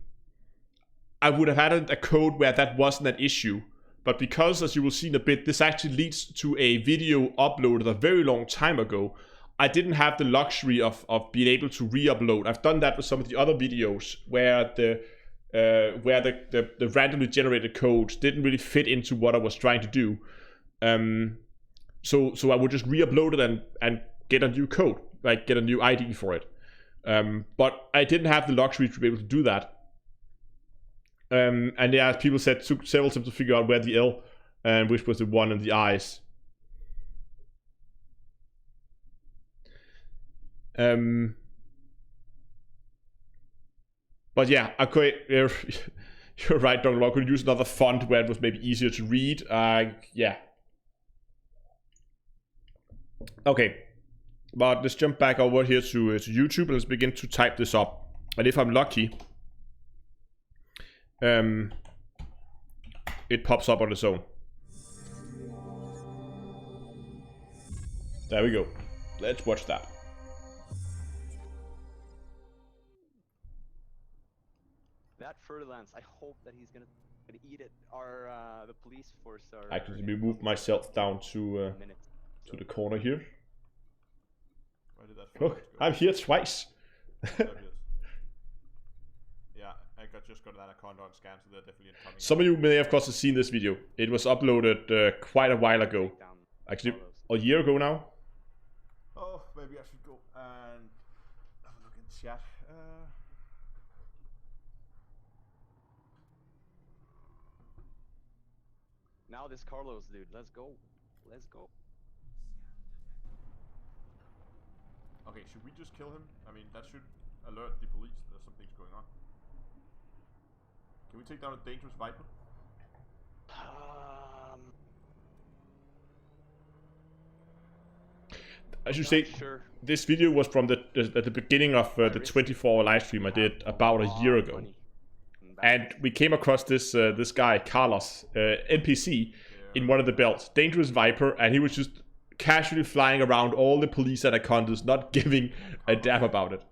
would have had a code where that wasn't an issue. But because, as you will see in a bit, this actually leads to a video uploaded a very long time ago, I didn't have the luxury of being able to re-upload. I've done that with some of the other videos where the randomly generated code didn't really fit into what I was trying to do. So I would just re-upload it and get a new code, like get a new ID for it. But I didn't have the luxury to be able to do that. And yeah, as people said, it took several times to figure out where the L and which was the 1 and the I's. But yeah, okay, you're right, Dr. Law. Could use another font where it was maybe easier to read. Yeah. Okay, but let's jump back over here to YouTube and let's begin to type this up. And if I'm lucky, it pops up on its own. There we go. Let's watch that. That furlance, I hope that he's gonna eat it. Our the police force are. I can move myself down to the corner here. Look, I'm here twice. Yeah, I just got that account on scan, so they're definitely incoming. Some of you may of course have seen this video. It was uploaded quite a while ago. Actually, a year ago now. Oh, maybe I should go and have a look in the chat. Now this Carlos dude, let's go. Let's go. Okay, should we just kill him? I mean, that should alert the police that something's going on. Can we take down a dangerous Viper? I should say, sure. This video was from at the beginning of the 24-hour live stream I did about a year ago. And we came across this this guy, Carlos, NPC, in one of the belts, Dangerous Viper, and he was just casually flying around all the police anacondas, not giving a damn about it.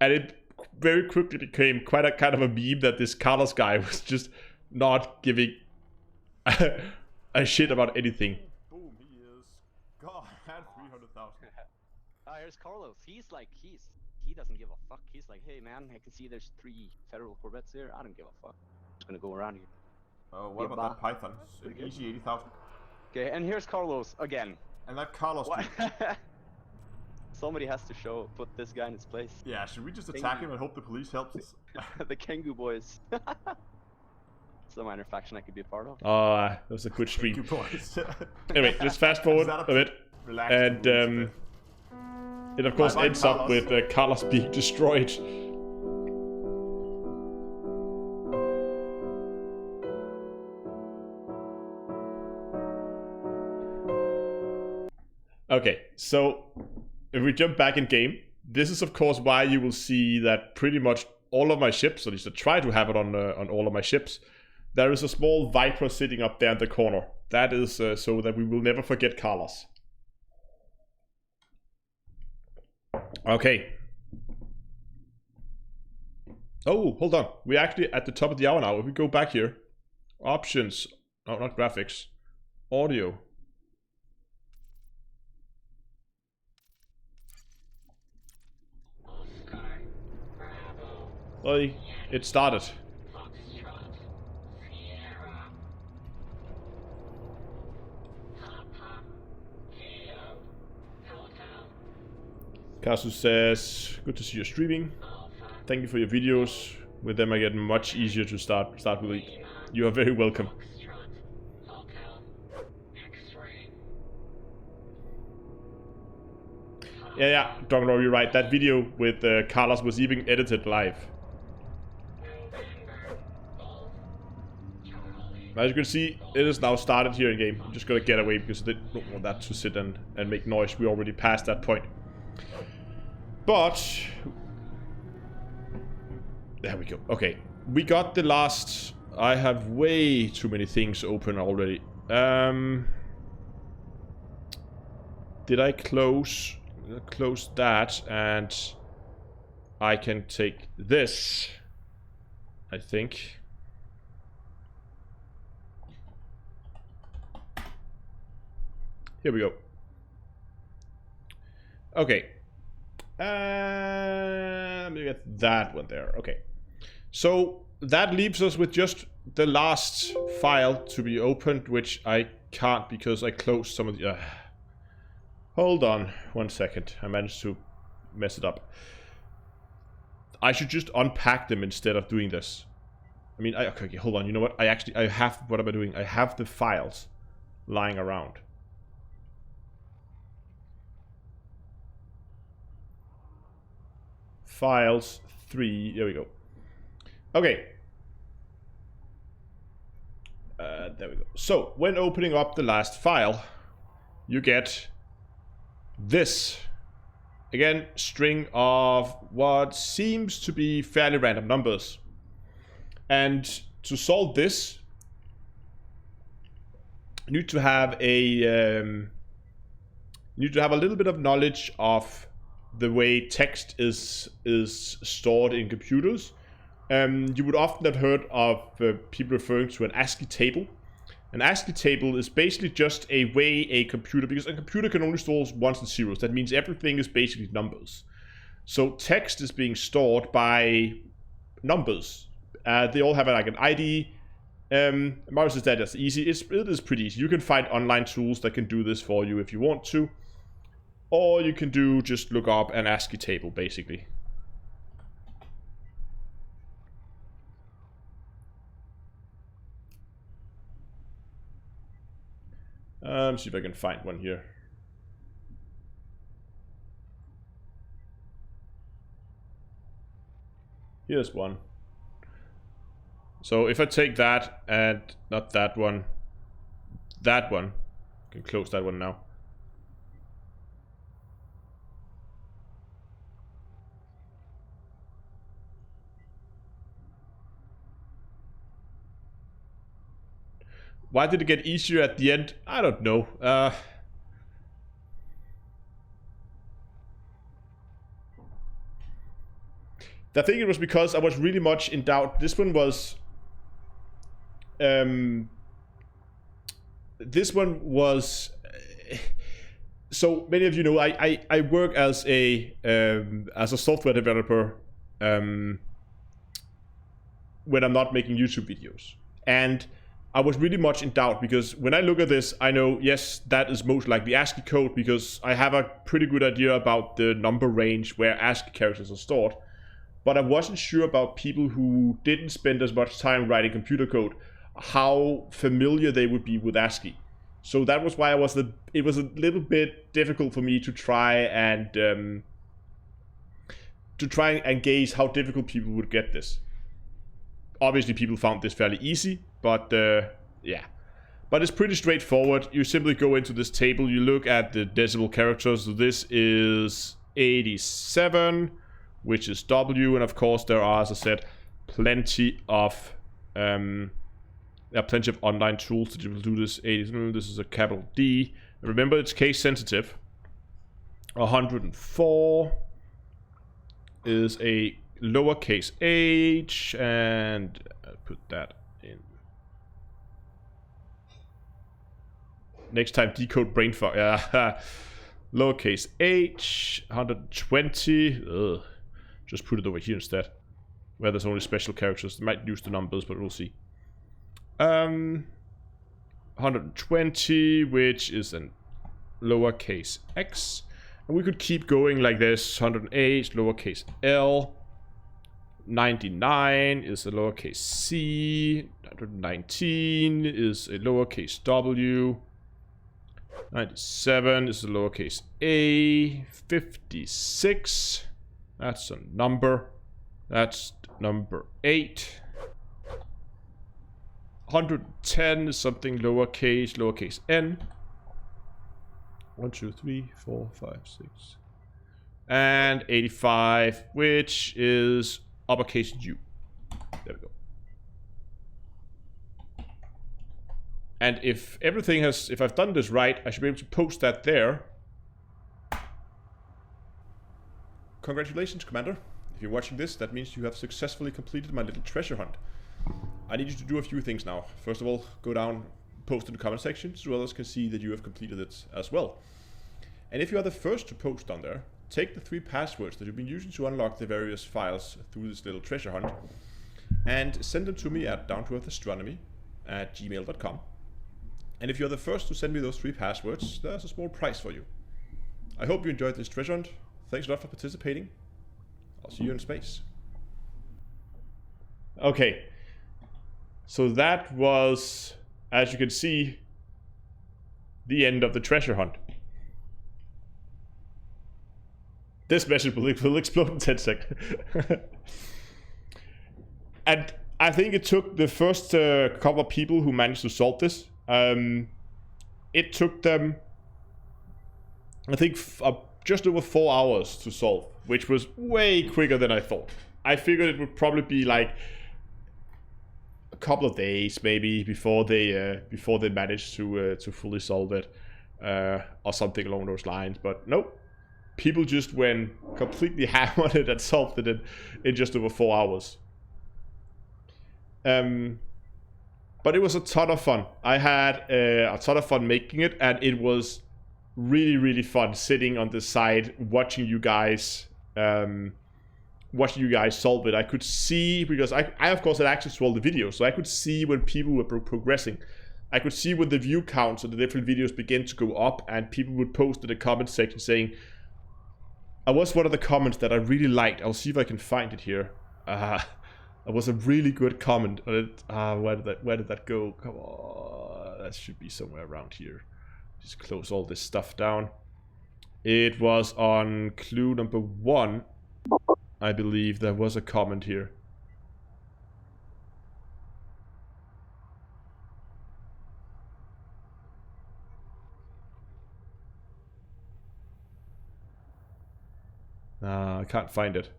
And it very quickly became quite a kind of a meme that this Carlos guy was just not giving a shit about anything. Boom, he is gone at 300,000. Here's Carlos. He doesn't give a fuck. He's like, hey man, I can see there's 3 federal Corvettes here. I don't give a fuck. I'm just gonna go around here. Oh, what about that Python? Easy 80,000. Okay, and here's Carlos again. And that Carlos dude. Somebody has to put this guy in his place. Yeah, should we just attack him and hope the police helps us? The Kengu boys. It's a minor faction I could be a part of. That was a good stream. Thank you, boys. Anyway, let's fast forward a bit. And it of course ends up with Carlos being destroyed. Okay, so if we jump back in game, this is of course why you will see that pretty much all of my ships, at least I try to have it on all of my ships, there is a small Viper sitting up there in the corner. That is so that we will never forget Carlos. Okay. Oh, hold on. We're actually at the top of the hour now. If we go back here, options, no, not graphics, audio. Oh, it started. Casu says, good to see you streaming. Thank you for your videos. With them I get much easier to start with week. You are very welcome. Yeah, Dr. You're right. That video with Carlos was even edited live. As you can see, it is now started here in game. I'm just gonna get away because I don't want that to sit and make noise. We already passed that point. But there we go. Okay, we got the last. I have way too many things open already. Did I close that? And I can take this, I think. Here we go. Okay. Let me get that one there. Okay. So that leaves us with just the last file to be opened, which I can't because I closed some of the... Hold on 1 second. I managed to mess it up. I should just unpack them instead of doing this. I mean, okay, hold on. You know what? I have... What am I doing? I have the files lying around. Files 3. There we go. Okay. There we go. So, when opening up the last file, you get this. Again, string of what seems to be fairly random numbers. And to solve this, you need to have a little bit of knowledge of the way text is stored in computers. You would often have heard of people referring to an ASCII table. An ASCII table is basically just a way a computer, because a computer can only store ones and zeros. That means everything is basically numbers. So text is being stored by numbers. They all have like an ID. Morse says that's easy. It is pretty easy. You can find online tools that can do this for you if you want to. Or you can just look up an ASCII table, basically. See if I can find one here. Here's one. So if I take that and not that one, I can close that one now. Why did it get easier at the end? I don't know. I think it was because I was really much in doubt. This one was... so many of you know I work as a software developer when I'm not making YouTube videos. And I was really much in doubt because when I look at this, I know, yes, that is most likely ASCII code because I have a pretty good idea about the number range where ASCII characters are stored. But I wasn't sure about people who didn't spend as much time writing computer code, how familiar they would be with ASCII. So that was why it was a little bit difficult for me to try and gauge how difficult people would get this. Obviously, people found this fairly easy, but yeah. But it's pretty straightforward. You simply go into this table, you look at the decimal characters. So this is 87, which is W, and of course there are, as I said, plenty of online tools that you will do this. 80, this is a capital D. Remember, it's case sensitive. 104 is a lowercase h, and I'll put that in. Next time, decode brain fog. Yeah, lowercase h, 120. Ugh. Just put it over here instead, where there's only special characters. They might use the numbers, but we'll see. 120, which is a lowercase x, and we could keep going like this. 108, lowercase l. 99 is a lowercase c. 119 is a lowercase w. 97 is a lowercase a. 56, that's a number. That's number 8. 110 is something lowercase n. 1, 2, 3, 4, 5, 6. And 85, which is uppercase U. There we go. And if everything has, if I've done this right, I should be able to post that there. Congratulations, Commander. If you're watching this, that means you have successfully completed my little treasure hunt. I need you to do a few things now. First of all, go down, post in the comment section so others can see that you have completed it as well. And if you are the first to post down there, take the 3 passwords that you've been using to unlock the various files through this little treasure hunt and send them to me at downtoearthastronomy@gmail.com. And if you're the first to send me those 3 passwords, there's a small prize for you. I hope you enjoyed this treasure hunt. Thanks a lot for participating. I'll see you in space. Okay. So that was, as you can see, the end of the treasure hunt. This message will explode in 10 seconds. And I think it took the first couple of people who managed to solve this. It took them, I think, just over 4 hours to solve, which was way quicker than I thought. I figured it would probably be like a couple of days, maybe, before they managed to fully solve it, or something along those lines. But nope. People just went completely ham on it and solved it in just over 4 hours. But it was a ton of fun. I had a ton of fun making it, and it was really, really fun sitting on the side watching you guys solve it. I could see, because I of course had access to all the videos, so I could see when people were progressing. I could see when the view counts of the different videos began to go up, and people would post in the comment section saying, I was one of the comments that I really liked. I'll see if I can find it here. It was a really good comment. Where did that go? Come on, that should be somewhere around here. Just close all this stuff down. It was on clue number 1. I believe there was a comment here. I can't find it.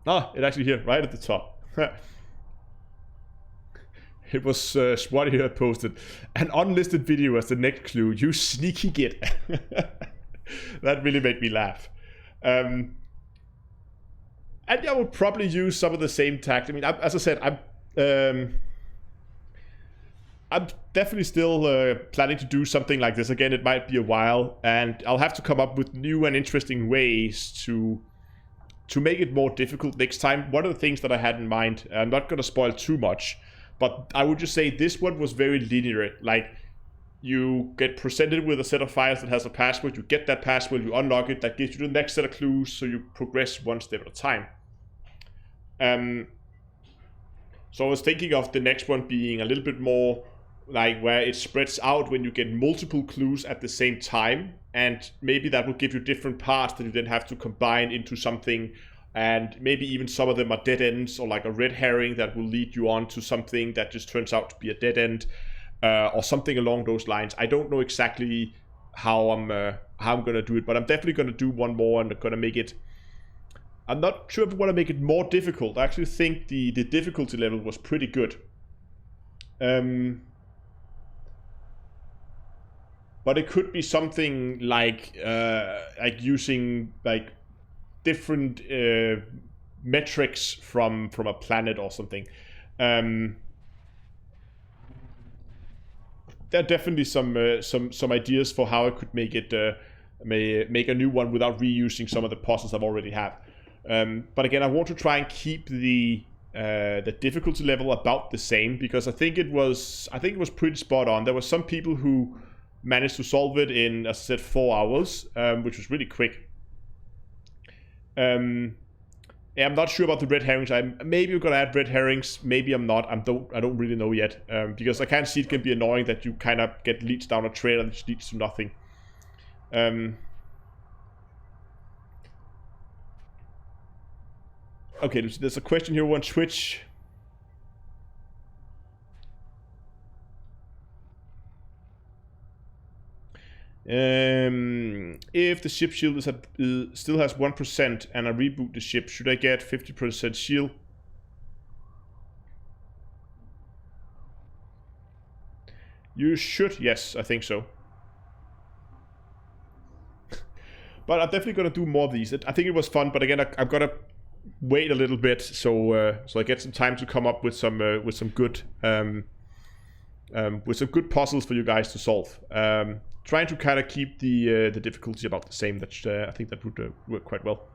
It's actually here, right at the top. It was Swatty who had posted an unlisted video as the next clue. You sneaky git. That really made me laugh. And I would probably use some of the same tact. I mean, as I said, I'm definitely still planning to do something like this again. It might be a while, and I'll have to come up with new and interesting ways to make it more difficult next time. One of the things that I had in mind, I'm not going to spoil too much, but I would just say this one was very linear. Like, you get presented with a set of files that has a password, you get that password, you unlock it, that gives you the next set of clues, so you progress one step at a time. So I was thinking of the next one being a little bit more like where it spreads out when you get multiple clues at the same time, and maybe that will give you different parts that you then have to combine into something, and maybe even some of them are dead ends or like a red herring that will lead you on to something that just turns out to be a dead end. Or something along those lines. I don't know exactly how I'm gonna do it, but I'm definitely gonna do one more, and I'm gonna make it. I'm not sure if I want to make it more difficult. I actually think the difficulty level was pretty good. But it could be something like using like different metrics from a planet or something. There are definitely some ideas for how I could make it make a new one without reusing some of the puzzles I've already have. But again, I want to try and keep the difficulty level about the same, because I think it was pretty spot on. There were some people who managed to solve it in, as I said, 4 hours, which was really quick. Yeah, I'm not sure about the red herrings. Maybe we're gonna add red herrings. Maybe I'm not. I don't really know yet. Because I can see it can be annoying that you kind of get leads down a trail and it leads to nothing. Okay, there's a question here on Twitch. If the ship shield is still has 1% and I reboot the ship, should I get 50% shield? You should, yes, I think so. But I'm definitely gonna do more of these. I think it was fun, but again, I've gotta wait a little bit so I get some time to come up with some good puzzles for you guys to solve. Trying to kind of keep the difficulty about the same. That I think that would work quite well.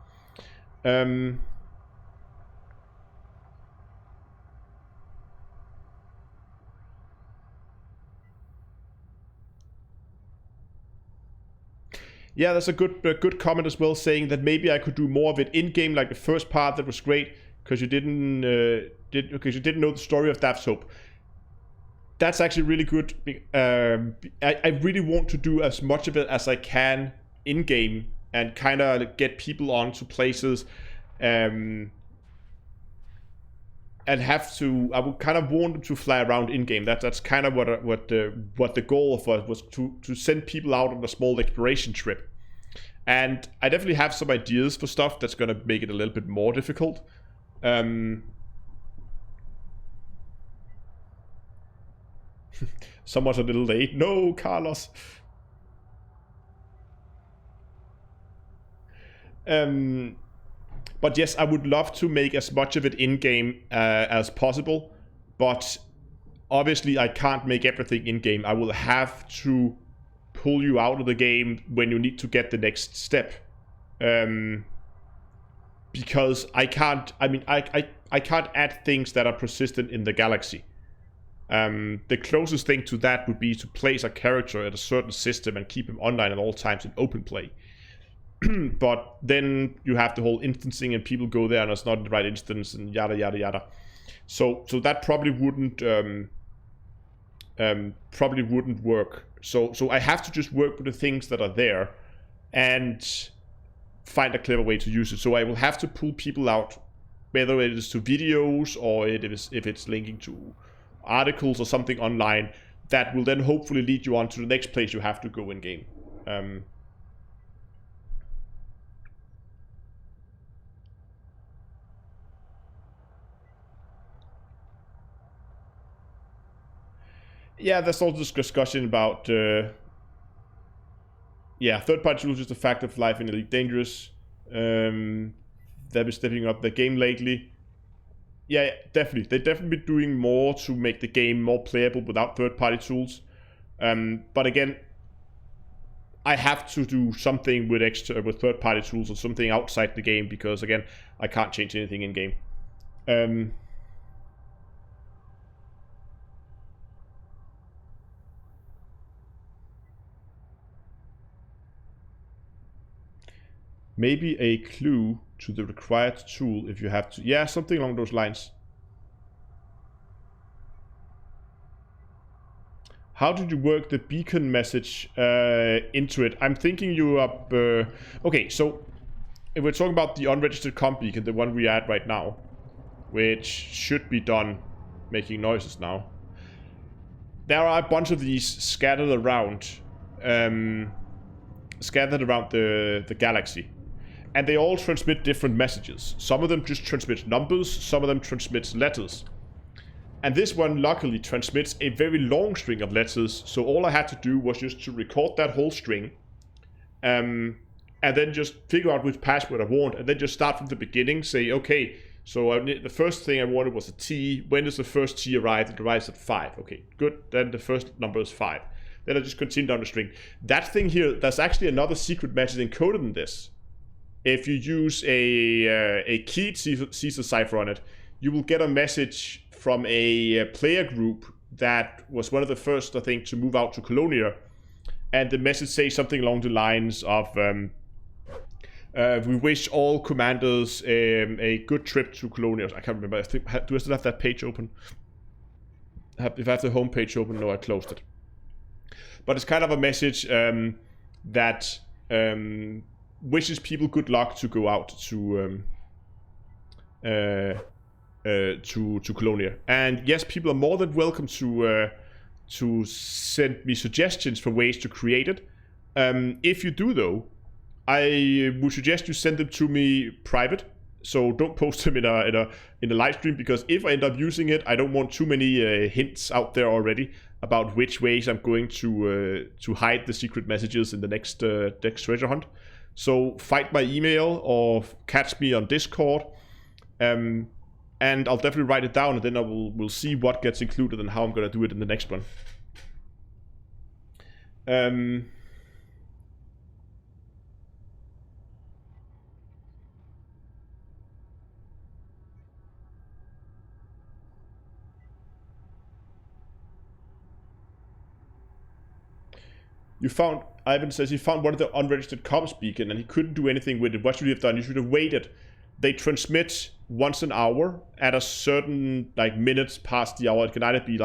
Yeah, that's a good comment as well, saying that maybe I could do more of it in game, like the first part that was great because you didn't know the story of Daph's Hope. That's actually really good. I really want to do as much of it as I can in game and kind of get people onto places, and have to. I would kind of want them to fly around in game. That's kind of what the goal of it was, to send people out on a small exploration trip. And I definitely have some ideas for stuff that's gonna make it a little bit more difficult. Someone's a little late. No, Carlos. But yes, I would love to make as much of it in-game as possible. But obviously, I can't make everything in-game. I will have to pull you out of the game when you need to get the next step. Because I can't... I mean, I can't add things that are persistent in the galaxy. The closest thing to that would be to place a character at a certain system and keep him online at all times in open play. But then you have the whole instancing and people go there and it's not the right instance and yada yada yada. So that probably wouldn't work. So I have to just work with the things that are there and find a clever way to use it. So I will have to pull people out, whether it is to videos or if it's linking to articles or something online that will then hopefully lead you on to the next place you have to go in game. Yeah, there's also this discussion about third-party tools is the fact of life in Elite Dangerous. They've been stepping up the game lately. Yeah, definitely. They've definitely been doing more to make the game more playable without third-party tools. But again, I have to do something with third-party tools or something outside the game because, again, I can't change anything in game. Maybe a clue to the required tool if you have to. Yeah, something along those lines. How did you work the beacon message into it? I'm thinking you up... okay, so if we're talking about the unregistered comp beacon, the one we're at right now, which should be done making noises now. There are a bunch of these scattered around the galaxy. And they all transmit different messages. Some of them just transmit numbers, some of them transmit letters. And this one luckily transmits a very long string of letters, so all I had to do was just to record that whole string, and then just figure out which password I want, and then just start from the beginning, say, okay, so the first thing I wanted was a T. When does the first T arrive? It arrives at 5. Okay, good. Then the first number is 5. Then I just continue down the string. That thing here, there's actually another secret message encoded in this. If you use a keyed Caesar cipher on it, you will get a message from a player group that was one of the first, I think, to move out to Colonia. And the message says something along the lines of, We wish all commanders a good trip to Colonials. I can't remember. I think, do I still have that page open? If I have the home page open, no, I closed it. But it's kind of a message that wishes people good luck to go out to Colonia. And yes, people are more than welcome to send me suggestions for ways to create it. If you do, though, I would suggest you send them to me private. So don't post them in a live stream, because if I end up using it, I don't want too many hints out there already about which ways I'm going to hide the secret messages in the next treasure hunt. So find my email or catch me on Discord, and I'll definitely write it down, and then we'll see what gets included and how I'm gonna do it in the next one. Ivan says he found one of the unregistered comms beacon and he couldn't do anything with it. What should he have done? You should have waited. They transmit once an hour at a certain minutes past the hour. It can either be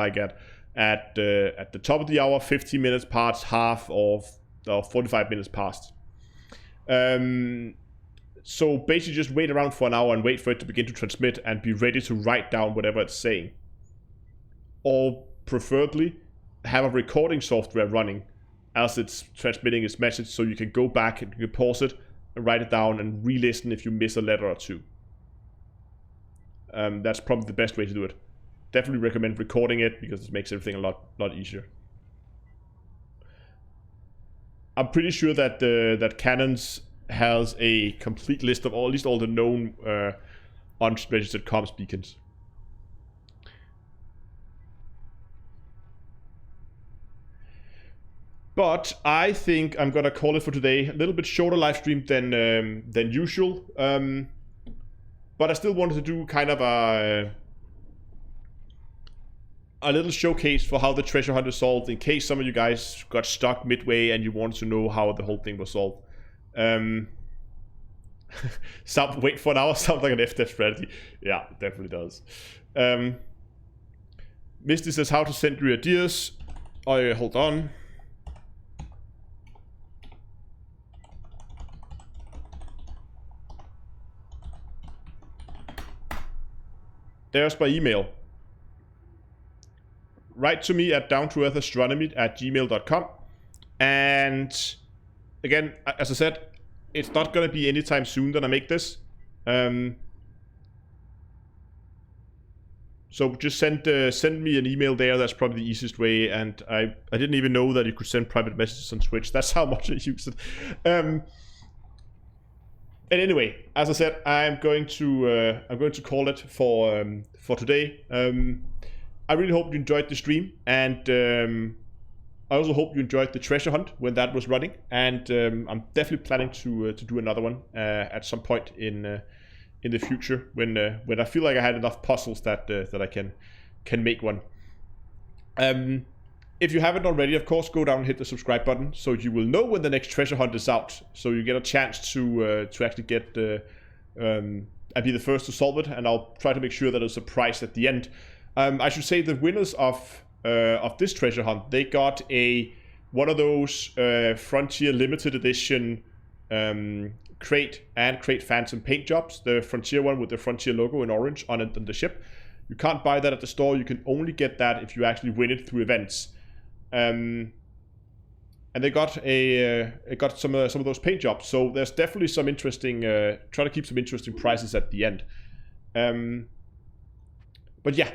at the top of the hour, 15 minutes past, half, or 45 minutes past. So basically just wait around for an hour and wait for it to begin to transmit and be ready to write down whatever it's saying. Or preferably have a recording software running as it's transmitting its message, so you can go back and you can pause it and write it down and re-listen if you miss a letter or two. That's probably the best way to do it. Definitely recommend recording it, because it makes everything a lot easier. I'm pretty sure that that Canons has a complete list of at least all the known unregistered comms beacons. But I think I'm gonna call it for today. A little bit shorter live stream than usual. But I still wanted to do kind of a little showcase for how the treasure hunt is solved, in case some of you guys got stuck midway and you wanted to know how the whole thing was solved. Wait for an hour sounds like an FDev strategy. Yeah, it definitely does. Misty says how to send your ideas. Oh, hold on. There's my email. Write to me at downtoearthastronomy@gmail.com. And again, as I said, it's not going to be anytime soon that I make this. So just send me an email there. That's probably the easiest way. And I didn't even know that you could send private messages on Twitch. That's how much I use it. And anyway, as I said, I'm going to call it for today. I really hope you enjoyed the stream, and I also hope you enjoyed the treasure hunt when that was running. And I'm definitely planning to do another one at some point in the future when I feel like I had enough puzzles that I can make one. If you haven't already, of course, go down and hit the subscribe button so you will know when the next treasure hunt is out. So you get a chance to actually get and be the first to solve it. And I'll try to make sure that there's a prize at the end. I should say the winners of this treasure hunt, they got one of those Frontier limited edition crate and crate Phantom paint jobs. The Frontier one with the Frontier logo in orange on it on the ship. You can't buy that at the store. You can only get that if you actually win it through events. And they got some of those paint jobs. So there's definitely some interesting. Try to keep some interesting prizes at the end. But yeah,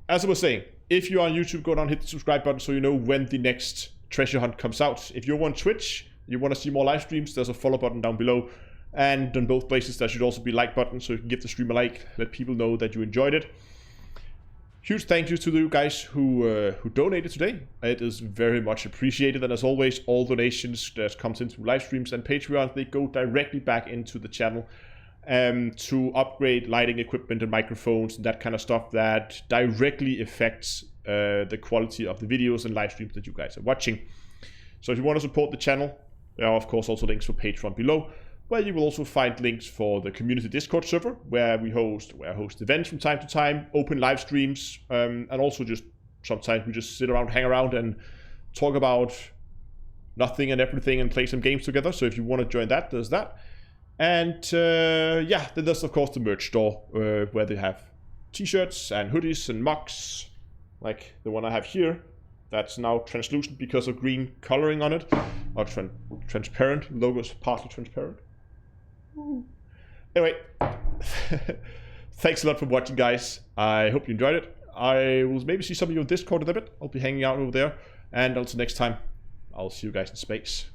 as I was saying, if you're on YouTube, go down and hit the subscribe button so you know when the next treasure hunt comes out. If you're on Twitch, you want to see more live streams, there's a follow button down below. And on both places, there should also be a like button so you can give the stream a like, let people know that you enjoyed it. Huge thank you to you guys who donated today. It is very much appreciated, and as always, all donations that comes into live streams and Patreon, they go directly back into the channel to upgrade lighting equipment and microphones and that kind of stuff that directly affects the quality of the videos and live streams that you guys are watching. So if you want to support the channel, there are of course also links for Patreon below. where you will also find links for the community Discord server, where I host events from time to time, open live streams, and also just sometimes we just sit around, hang around, and talk about nothing and everything and play some games together. So if you want to join that, there's that. And yeah, then there's of course the merch store, where they have t-shirts and hoodies and mugs, like the one I have here. That's now translucent because of green coloring on it, or transparent. The logo is partly transparent. Anyway, thanks a lot for watching, guys. I hope you enjoyed it. I will maybe see some of you on Discord in a bit. I'll be hanging out over there. And until next time, I'll see you guys in space.